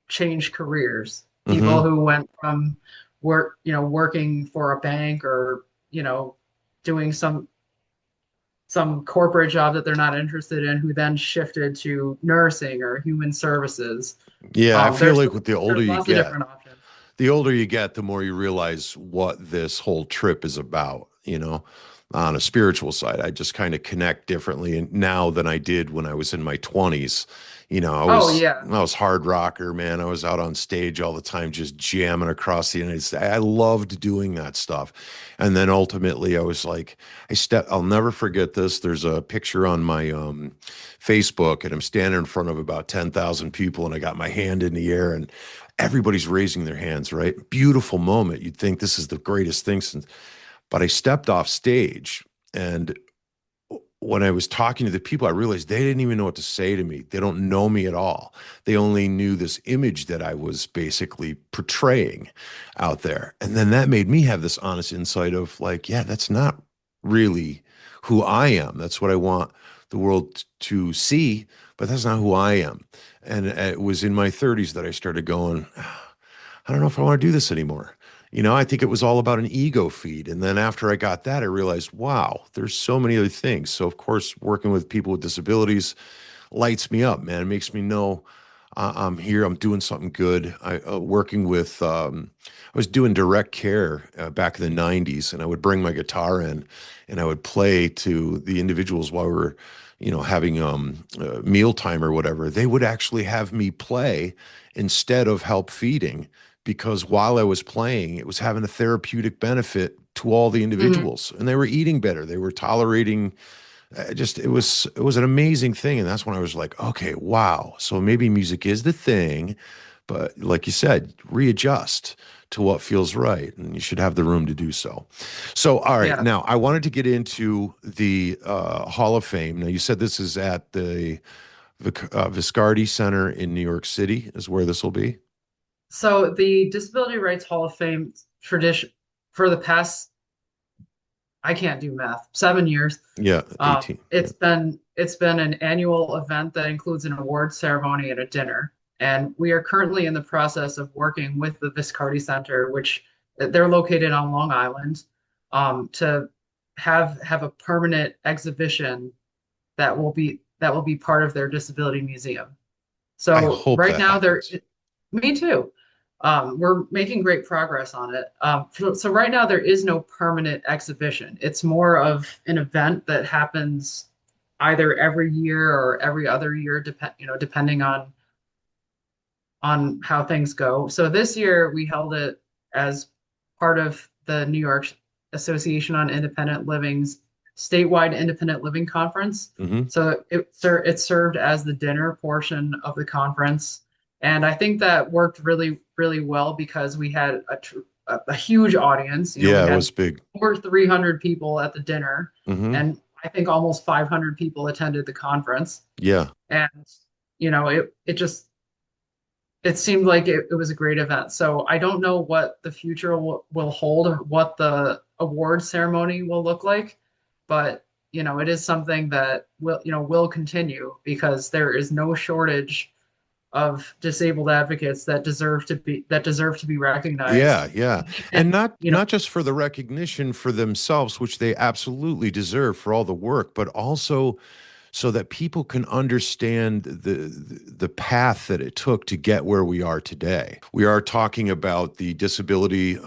changed careers? People Hmm. who went from working for a bank or, doing some corporate job that they're not interested in, who then shifted to nursing or human services. Yeah, I feel There's like with the older there's you lots of get, different options. the older you get, the more you realize what this whole trip is about, on a spiritual side. I just kind of connect differently now than I did when I was in my 20s. I Oh was yeah. I was hard rocker, man. I was out on stage all the time just jamming across the United States. I loved doing that stuff. And then ultimately I was like, I'll never forget this. There's a picture on my Facebook, and I'm standing in front of about 10,000 people, and I got my hand in the air, and everybody's raising their hands, right? Beautiful moment. You'd think this is the greatest thing since, but I stepped off stage, and when I was talking to the people, I realized they didn't even know what to say to me. They don't know me at all. They only knew this image that I was basically portraying out there. And then that made me have this honest insight of, like, yeah, that's not really who I am. That's what I want the world to see, but that's not who I am. And it was in my 30s that I started going, I don't know if I want to do this anymore. I think it was all about an ego feed. And then after I got that, I realized, wow, there's so many other things. So, of course, working with people with disabilities lights me up, man. It makes me know I'm here. I'm doing something good. Working with, I was doing direct care back in the 90s, and I would bring my guitar in and I would play to the individuals while we were, having mealtime or whatever. They would actually have me play instead of help feeding because while I was playing, it was having a therapeutic benefit to all the Mhm. individuals, and they were eating better. They were tolerating just it was an amazing thing, and that's when I was like, okay, wow, so maybe music is the thing, but like you said, readjust to what feels right, and you should have the room to do so. So all right, Yeah. now I wanted to get into the Hall of Fame. Now you said this is at the Viscardi Center in New York City is where this will be. So the Disability Rights Hall of Fame tradition for the past, I can't do math, 7 years. Yeah, 18. Yeah. It's been an annual event that includes an award ceremony and a dinner. And we are currently in the process of working with the Viscardi Center, which they're located on Long Island, to have a permanent exhibition that will be part of their disability museum. I So hope right that now happens. me too. We're making great progress on it. So right now there is no permanent exhibition. It's more of an event that happens either every year or every other year, depending on how things go. So this year we held it as part of the New York Association on Independent Living's statewide independent living conference. Hmm. So it served as the dinner portion of the conference. And I think that worked really, really well because we had a huge audience. We Yeah, it had was big. over 300 people at the dinner, Hmm. and I think almost 500 people attended the conference. Yeah. And, it seemed like it was a great event. So I don't know what the future will hold or what the award ceremony will look like, but it is something that will continue because there is no shortage of disabled advocates that deserve to be Yeah, recognized. yeah. And And not just for the recognition for themselves, which they absolutely deserve for all the work, but also so that people can understand the path that it took to get where we are today. We are talking about the disability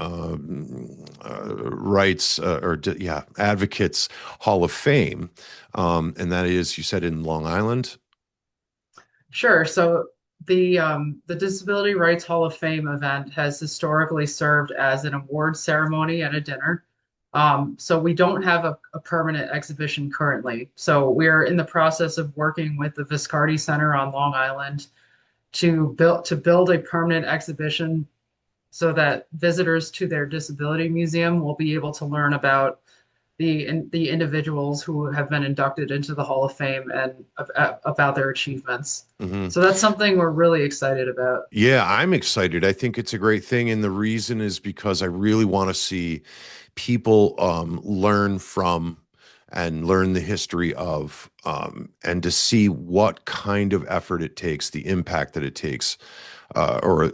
rights yeah, advocates Hall of Fame, and that is you said in Long Island. Sure. So the Disability Rights Hall of Fame event has historically served as an award ceremony and a dinner. So we don't have a permanent exhibition currently. So we're in the process of working with the Viscardi Center on Long Island to build a permanent exhibition so that visitors to their disability museum will be able to learn about the individuals who have been inducted into the Hall of Fame and about their achievements. Mhm. So that's something we're really excited about. Yeah, I'm excited. I think it's a great thing. And the reason is because I really want to see people learn from and learn the history of, and to see what kind of effort it takes, the impact that it takes, or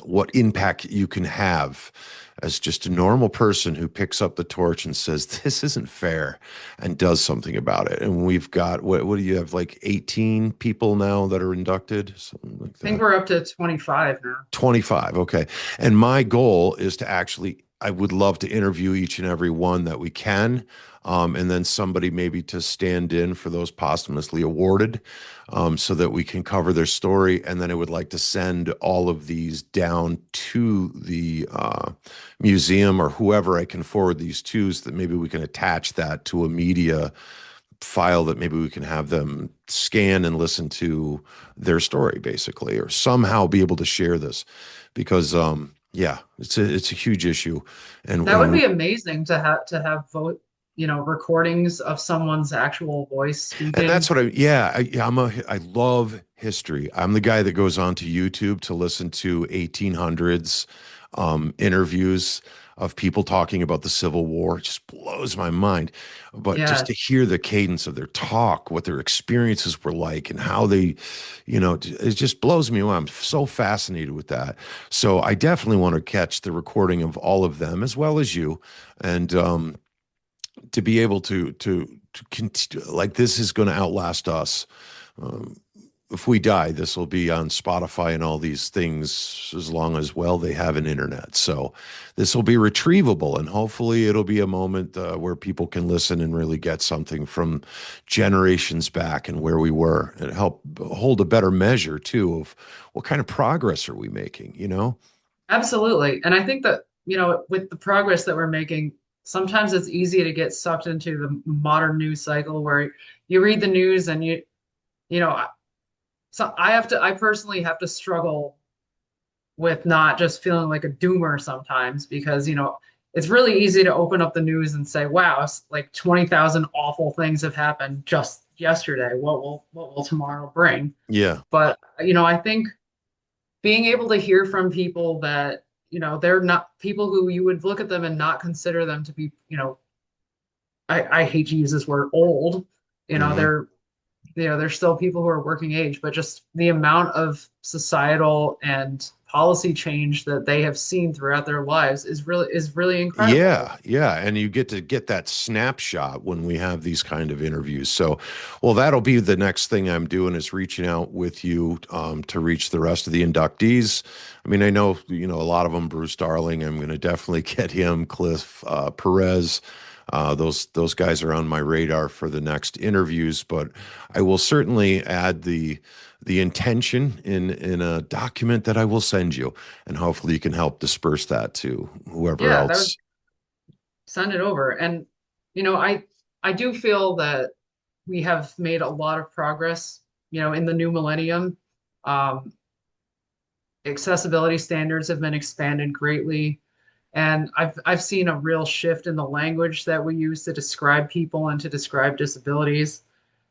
what impact you can have as just a normal person who picks up the torch and says this isn't fair and does something about it. And we've got what do you have, like 18 people now that are inducted, something like I think that. we're up to 25 now. 25. Okay. And my goal is to actually, I would love to interview each and every one that we can. And then somebody maybe to stand in for those posthumously awarded, so that we can cover their story. And then I would like to send all of these down to the museum or whoever I can forward these to, so that maybe we can attach that to a media file that maybe we can have them scan and listen to their story basically, or somehow be able to share this because yeah, it's a huge issue. and That would and be amazing to have vote, recordings of someone's actual voice and that's speaking. what I love history. I'm the guy that goes on to YouTube to listen to 1800s interviews of people talking about the Civil War. It just blows my mind. But just Yeah, to hear the cadence of their talk, what their experiences were like, and how they, it just blows me away. I'm so fascinated with that. So I definitely want to catch the recording of all of them as well as you, and to be able to continue, like this is going to outlast us. Um, if we die, this will be on Spotify and all these things as long as, well, they have an internet. So this will be retrievable, and hopefully it'll be a moment where people can listen and really get something from generations back and where we were, and help hold a better measure too of what kind of progress are we making, you know? Absolutely. And I think that, with the progress that we're making, sometimes it's easy to get sucked into the modern news cycle where you read the news and you know, so I personally have to struggle with not just feeling like a doomer sometimes because, it's really easy to open up the news and say, wow, it's like 20,000 awful things have happened just yesterday. What will tomorrow bring? Yeah. But, I think being able to hear from people that, they're not people who you would look at them and not consider them to be, I hate to use this word old, Hmm. there's still people who are working age, but just the amount of societal and policy change that they have seen throughout their lives is really incredible. Yeah, yeah, and you get that snapshot when we have these kind of interviews. So, well, that'll be the next thing I'm doing, is reaching out with you to reach the rest of the inductees. I mean, I know a lot of them. Bruce Darling, I'm going to definitely get him. Cliff Perez, those guys are on my radar for the next interviews. But I will certainly add the intention in a document that I will send you, and hopefully you can help disperse that to whoever Yeah, that would else. send it over. And I do feel that we have made a lot of progress, in the new millennium. Um, Accessibility standards have been expanded greatly. And I've seen a real shift in the language that we use to describe people and to describe disabilities.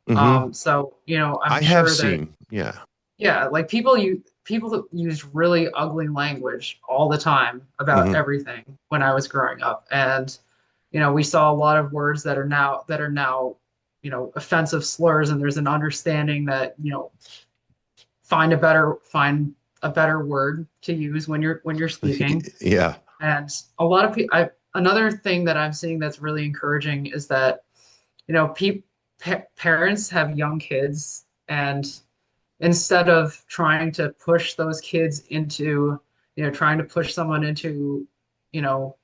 Hmm. So, I'm I have sure that, seen, yeah. yeah, like people that use really ugly language all the time about Hmm. everything when I was growing up. And, we saw a lot of words that are now, offensive slurs, and there's an understanding that, find a better word to use when you're speaking. Yeah, And a lot of people, another thing that I'm seeing that's really encouraging is that, parents have young kids, and instead of trying to push those kids into, trying to push someone into, you know,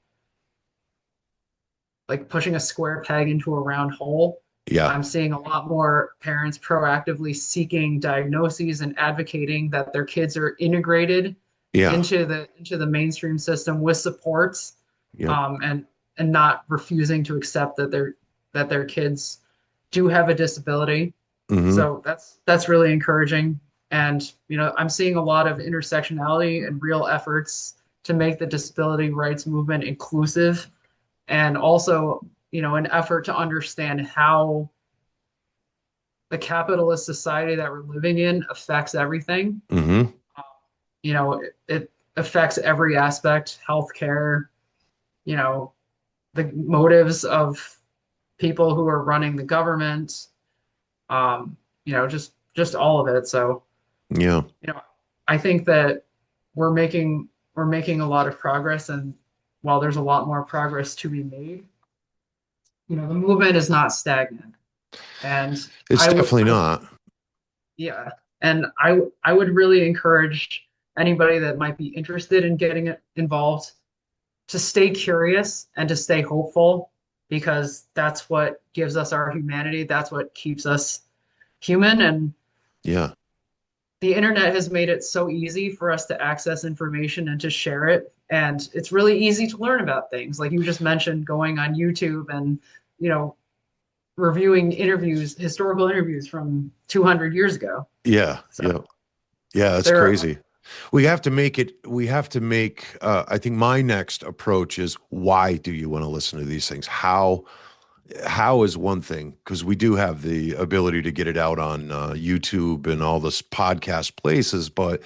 like pushing a square peg into a round hole, yeah, I'm seeing a lot more parents proactively seeking diagnoses and advocating that their kids are integrated yeah, into the mainstream system with supports, yep. and not refusing to accept that their kids do have a disability. Hmm. So that's really encouraging. And I'm seeing a lot of intersectionality and real efforts to make the disability rights movement inclusive, and also, an effort to understand how the capitalist society that we're living in affects everything. Hmm. It affects every aspect, healthcare, you know, the motives of people who are running the government, just all of it. So, Yeah. you know, I think that we're making a lot of progress, and while there's a lot more progress to be made, the movement is not stagnant. And It's I would, definitely I not. yeah, and I would really encourage anybody that might be interested in getting involved to stay curious and to stay hopeful, because that's what gives us our humanity. That's what keeps us human. And Yeah. the internet has made it so easy for us to access information and to share it. And it's really easy to learn about things. Like you just mentioned, going on YouTube and, you know, reviewing historical interviews from 200 years ago. Yeah. So Yeah. Yeah. It's there are, crazy. We have to make, I think my next approach is, why do you want to listen to these things? How is one thing, because we do have the ability to get it out on YouTube and all this podcast places, but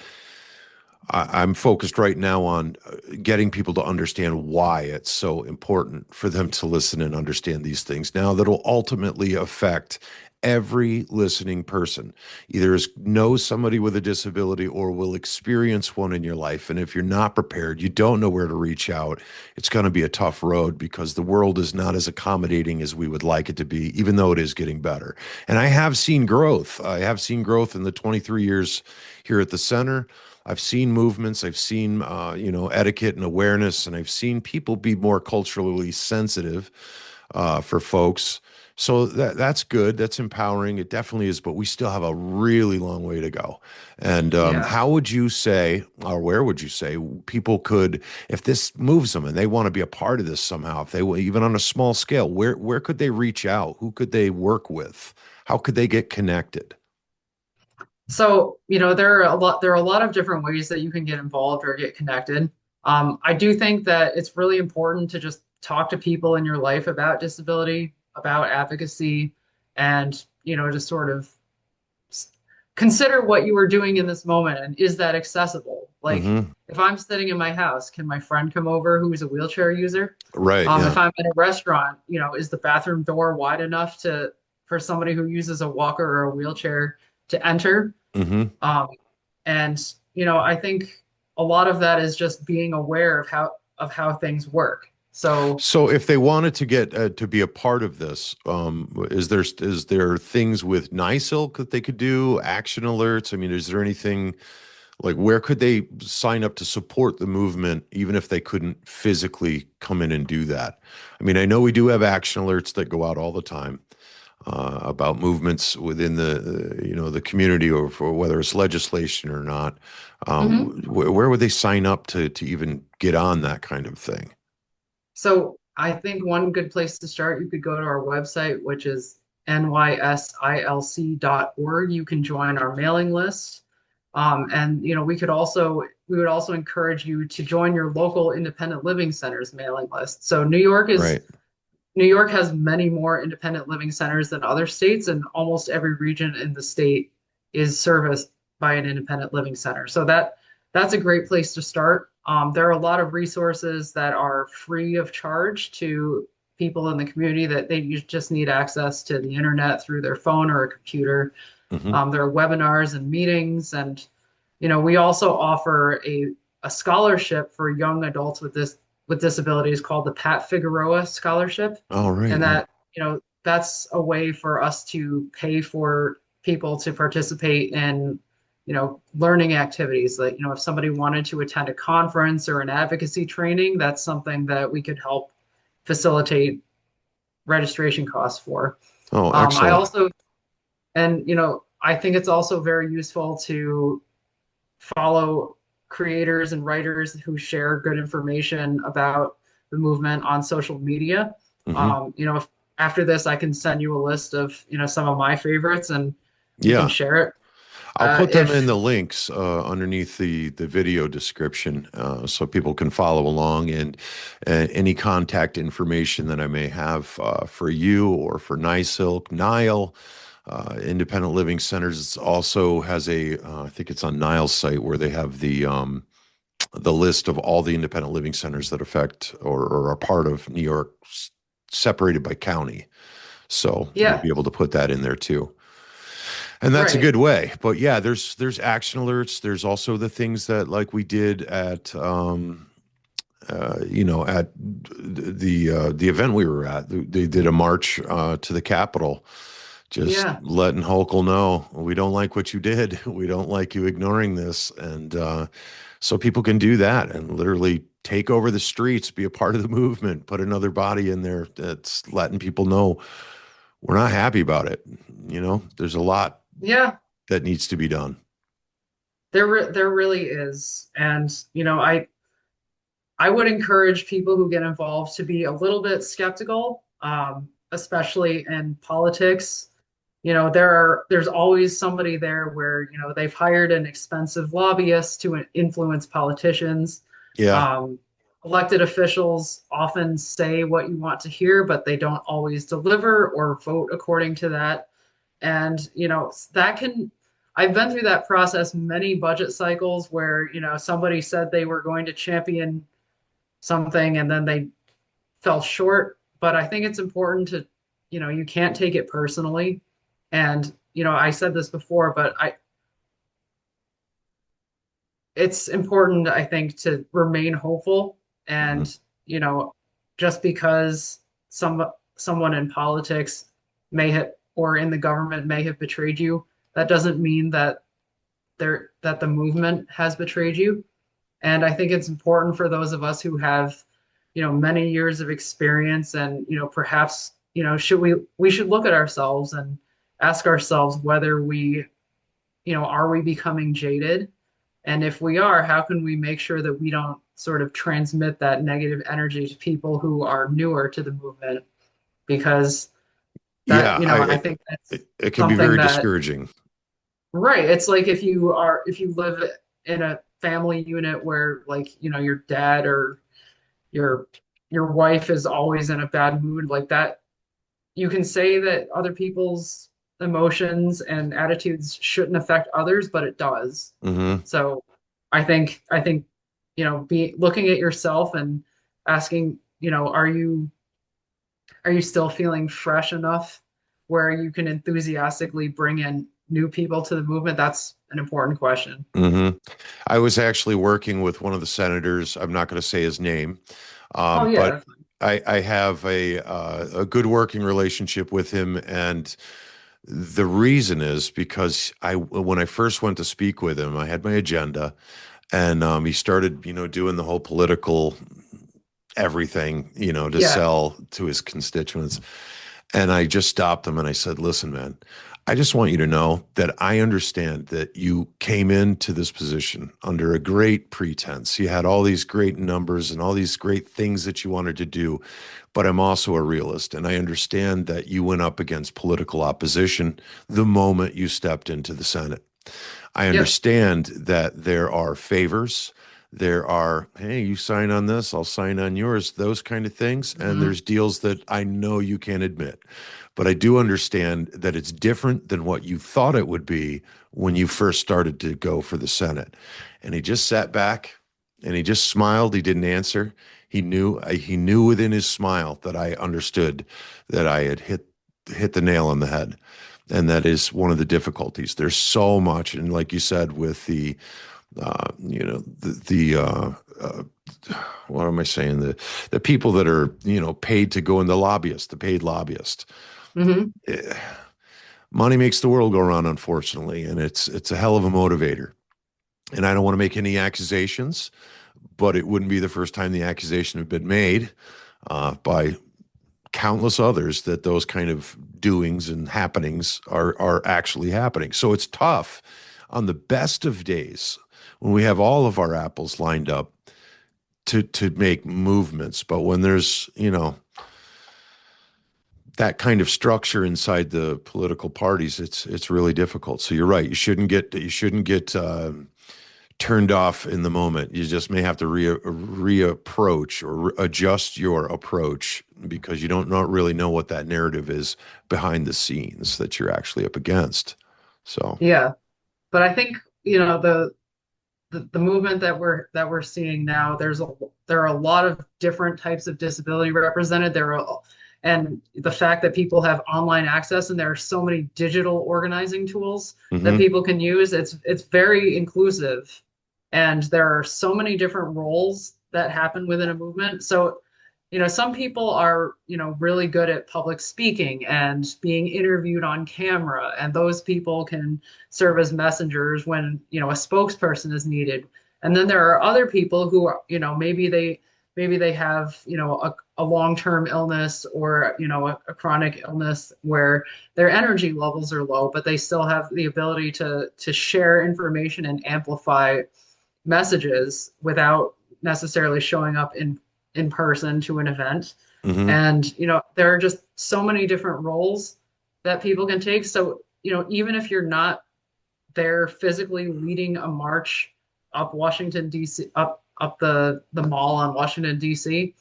I'm focused right now on getting people to understand why it's so important for them to listen and understand these things. Now, that'll ultimately affect Every listening person either knows somebody with a disability or will experience one in your life. And if you're not prepared, you don't know where to reach out, it's going to be a tough road because the world is not as accommodating as we would like it to be, even though it is getting better. And I have seen growth. I have seen growth in the 23 years here at the center. I've seen movements, I've seen, etiquette and awareness, and I've seen people be more culturally sensitive for folks. So that's good. That's empowering. It definitely is, but we still have a really long way to go. And Yeah. how would you say, or where would you say people could, if this moves them and they want to be a part of this somehow, if they even on a small scale, where could they reach out? Who could they work with? How could they get connected? So, there are a lot of different ways that you can get involved or get connected. I do think that it's really important to just talk to people in your life about disability, about advocacy, and, just sort of consider what you are doing in this moment and is that accessible? Like, Hmm. if I'm sitting in my house, can my friend come over who is a wheelchair user? Right. Yeah. If I'm in a restaurant, is the bathroom door wide enough to for somebody who uses a walker or a wheelchair to enter? Hmm. Um, and I think a lot of that is just being aware of how things work. So, So if they wanted to get to be a part of this, is there things with NYSILC that they could do, action alerts? I mean, is there anything like where could they sign up to support the movement, even if they couldn't physically come in and do that? I mean, I know we do have action alerts that go out all the time about movements within the community, or for whether it's legislation or not. mhm. Where would they sign up to even get on that kind of thing? So I think one good place to start, you could go to our website, which is nysilc.org. You can join our mailing list. And we would also encourage you to join your local independent living centers mailing list. So Right. New York has many more independent living centers than other states, and almost every region in the state is serviced by an independent living center. So that's a great place to start. There are a lot of resources that are free of charge to people in the community that they just need access to the internet through their phone or a computer. Hmm. There are webinars and meetings, and we also offer a scholarship for young adults with disabilities called the Pat Figueroa Scholarship, All right. and Yeah. that's a way for us to pay for people to participate in learning activities. Like, if somebody wanted to attend a conference or an advocacy training, that's something that we could help facilitate registration costs for. Oh, I excellent. also and I think it's also very useful to follow creators and writers who share good information about the movement on social media. Hmm. If after this I can send you a list of some of my favorites, and you can Yeah. share it. I'll put them in If the links underneath the video description so people can follow along, and any contact information that I may have for you or for NYSILC, Nile. Independent Living Centers also has I think it's on Nile's site where they have the list of all the independent living centers that affect or are part of New York, separated by county. So you'll Yeah, be able to put that in there too. And that's a right. good way. But yeah, there's action alerts. There's also the things that like we did at at the event we were at. They did a march to the Capitol, just Yeah. letting Hochul know we don't like what you did. We don't like you ignoring this, and so people can do that and literally take over the streets, be a part of the movement, put another body in there that's letting people know we're not happy about it. There's a lot Yeah, that needs to be done. there really is. And I would encourage people who get involved to be a little bit skeptical, especially in politics. There's always somebody there where they've hired an expensive lobbyist to influence politicians. Yeah. um, Elected officials often say what you want to hear, but they don't always deliver or vote according to that. And that can I've been through that process many budget cycles where somebody said they were going to champion something and then they fell short. But I think it's important to you can't take it personally. And, I said this before, but it's important, I think, to remain hopeful. Hmm. And, you know, just because someone in politics may have or in the government may have betrayed you, that doesn't mean that the movement has betrayed you. And I think it's important for those of us who have, many years of experience and, perhaps, we should look at ourselves and ask ourselves whether are we becoming jaded? And if we are, how can we make sure that we don't sort of transmit that negative energy to people who are newer to the movement? Because Yeah, I think that's it can be something very that, discouraging. right. It's like if you live in a family unit where like, your dad or your your wife is always in a bad mood like that, you can say that other people's emotions and attitudes shouldn't affect others, but it does. Hmm. So I think be looking at yourself and asking, are you still feeling fresh enough where you can enthusiastically bring in new people to the movement? That's an important question. Hmm. I was actually working with one of the senators. I'm not going to say his name, Oh but yeah. I have a good working relationship with him, and the reason is because when I first went to speak with him, I had my agenda, and he started, doing the whole political everything, to Yeah. sell to his constituents. And I just stopped him and I said, listen, man, I just want you to know that I understand that you came into this position under a great pretense. You had all these great numbers and all these great things that you wanted to do. But I'm also a realist, and I understand that you went up against political opposition the moment you stepped into the Senate. I Yep. understand that there are favors. There are, hey, you sign on this, I'll sign on yours, those kind of things. And Hmm. there's deals that I know you can't admit. But I do understand that it's different than what you thought it would be when you first started to go for the Senate. And he just sat back and he just smiled. He didn't answer. He knew within his smile that I understood that I had hit the nail on the head. And that is one of the difficulties. There's so much, and like you said, with the what am I saying? The people that are paid to go in, the lobbyists, the paid lobbyists. Hmm. Eh, Money makes the world go round, unfortunately, and it's a hell of a motivator. And I don't want to make any accusations, but it wouldn't be the first time the accusation had been made by countless others that those kind of doings and happenings are actually happening. So it's tough on the best of days when we have all of our apples lined up to make movements. But when there's, that kind of structure inside the political parties, it's really difficult. So you're right. You shouldn't get turned off in the moment. You just may have to reapproach or adjust your approach because you don't not really know what that narrative is behind the scenes that you're actually up against. So, Yeah. But I think, the movement that we're seeing now, there are a lot of different types of disability represented. And the fact that people have online access and there are so many digital organizing tools that hmm. people can use, it's very inclusive. And there are so many different roles that happen within a movement. So, some people are, really good at public speaking and being interviewed on camera, and those people can serve as messengers when, a spokesperson is needed. And then there are other people who are, maybe they have, a long-term illness or, a chronic illness where their energy levels are low, but they still have the ability to share information and amplify messages without necessarily showing up in person to an event. Hmm. And there are just so many different roles that people can take. So even if you're not there physically leading a march up Washington D.C. up the mall on Washington D.C.,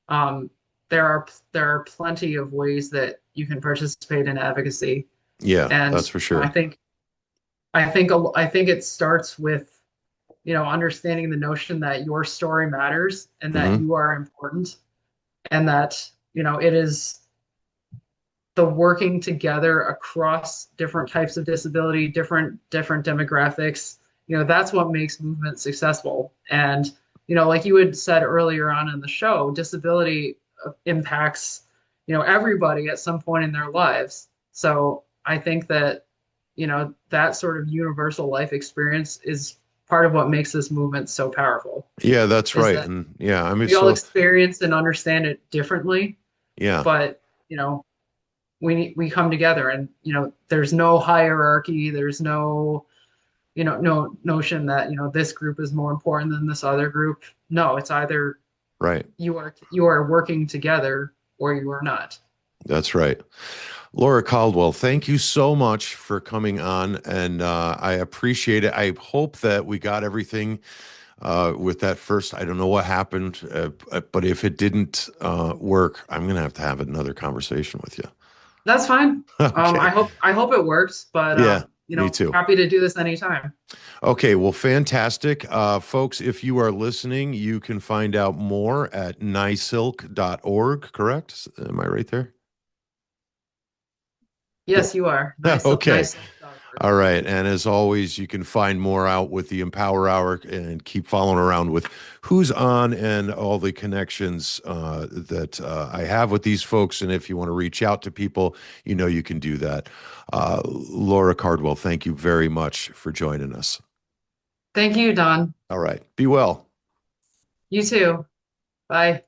um, there are plenty of ways that you can participate in advocacy. Yeah, And that's for sure. I think it starts with understanding the notion that your story matters and that Hmm. you are important, and that it is the working together across different types of disability, different demographics, that's what makes movement successful. And like you had said earlier on in the show, disability impacts everybody at some point in their lives. So I think that that sort of universal life experience is part of what makes this movement so powerful, Yeah, that's is right. that And yeah, I mean, we all so experience and understand it differently, yeah, but we come together, and there's no hierarchy, there's no notion that this group is more important than this other group. No, it's either right. you are working together or you are not. That's right. Laura Caldwell, thank you so much for coming on, and I appreciate it. I hope that we got everything with that first. I don't know what happened, but if it didn't work, I'm going to have another conversation with you. That's fine. Okay. I hope it works, but Yeah, me too. happy to do this anytime. Okay, well, fantastic. Folks, if you are listening, you can find out more at nysilk.org, correct? Am I right there? Yeah. Yes, you are. Nice, Okay. nice. All right. And as always, you can find more out with the Empower Hour and keep following around with who's on and all the connections that I have with these folks. And if you want to reach out to people, you can do that. Laura Cardwell, thank you very much for joining us. Thank you, Don. All right. Be well. You too. Bye.